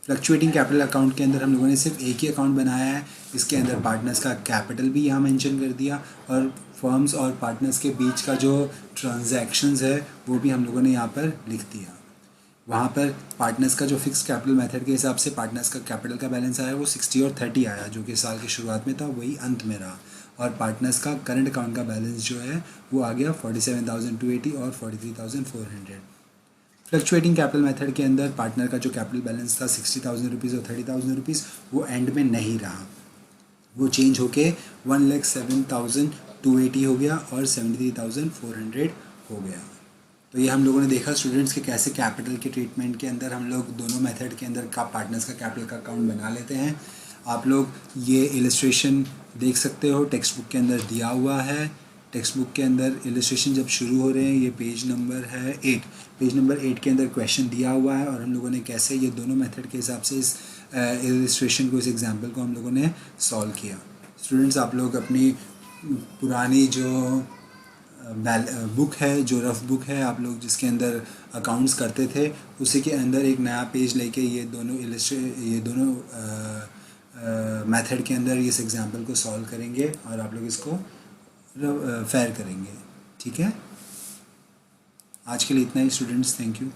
फ्लक्चुएटिंग कैपिटल अकाउंट के अंदर हम लोगों ने सिर्फ एक ही अकाउंट बनाया है, इसके अंदर पार्टनर्स का कैपिटल भी यहाँ मेंशन कर दिया और फर्म्स और पार्टनर्स के बीच का जो ट्रांजैक्शंस है वो भी हम लोगों ने यहाँ पर लिख दिया। वहाँ पर पार्टनर्स का जो फिक्स कैपिटल मेथड के हिसाब से पार्टनर्स का कैपिटल का बैलेंस आया वो 60 और 30 आया, जो कि साल की शुरुआत में था वही अंत में रहा, और पार्टनर्स का करंट अकाउंट का बैलेंस जो है वो आ गया 47,280 और 43,400। फ्लक्चुएटिंग कैपिटल मेथड के अंदर पार्टनर का जो कैपिटल बैलेंस था 60,000 रुपीज़ और 30,000 रुपीज़ वो एंड में नहीं रहा, वो चेंज होके 1,07,280 हो गया और 73,400 हो गया। तो ये हम लोगों ने देखा स्टूडेंट्स कि कैसे कैपिटल के ट्रीटमेंट के अंदर हम लोग दोनों मेथड के अंदर का पार्टनर्स का कैपिटल का अकाउंट बना लेते हैं। आप लोग ये इलस्ट्रेशन देख सकते हो, टेक्स्ट बुक के अंदर दिया हुआ है। टेक्स्ट बुक के अंदर इलस्ट्रेशन जब शुरू हो रहे हैं, ये पेज नंबर है 8, पेज नंबर 8 के अंदर क्वेश्चन दिया हुआ है और हम लोगों ने कैसे ये दोनों मेथड के हिसाब से इस इलस्ट्रेशन को, इस एग्जाम्पल को हम लोगों ने सॉल्व किया। स्टूडेंट्स, आप लोग अपनी पुरानी जो बुक है, जो रफ बुक है आप लोग जिसके अंदर अकाउंट्स करते थे, उसी के अंदर एक नया पेज लेके ये दोनों मेथड के अंदर इस एग्जाम्पल को सॉल्व करेंगे और आप लोग इसको फेयर करेंगे। ठीक है, आज के लिए इतना ही स्टूडेंट्स, थैंक यू।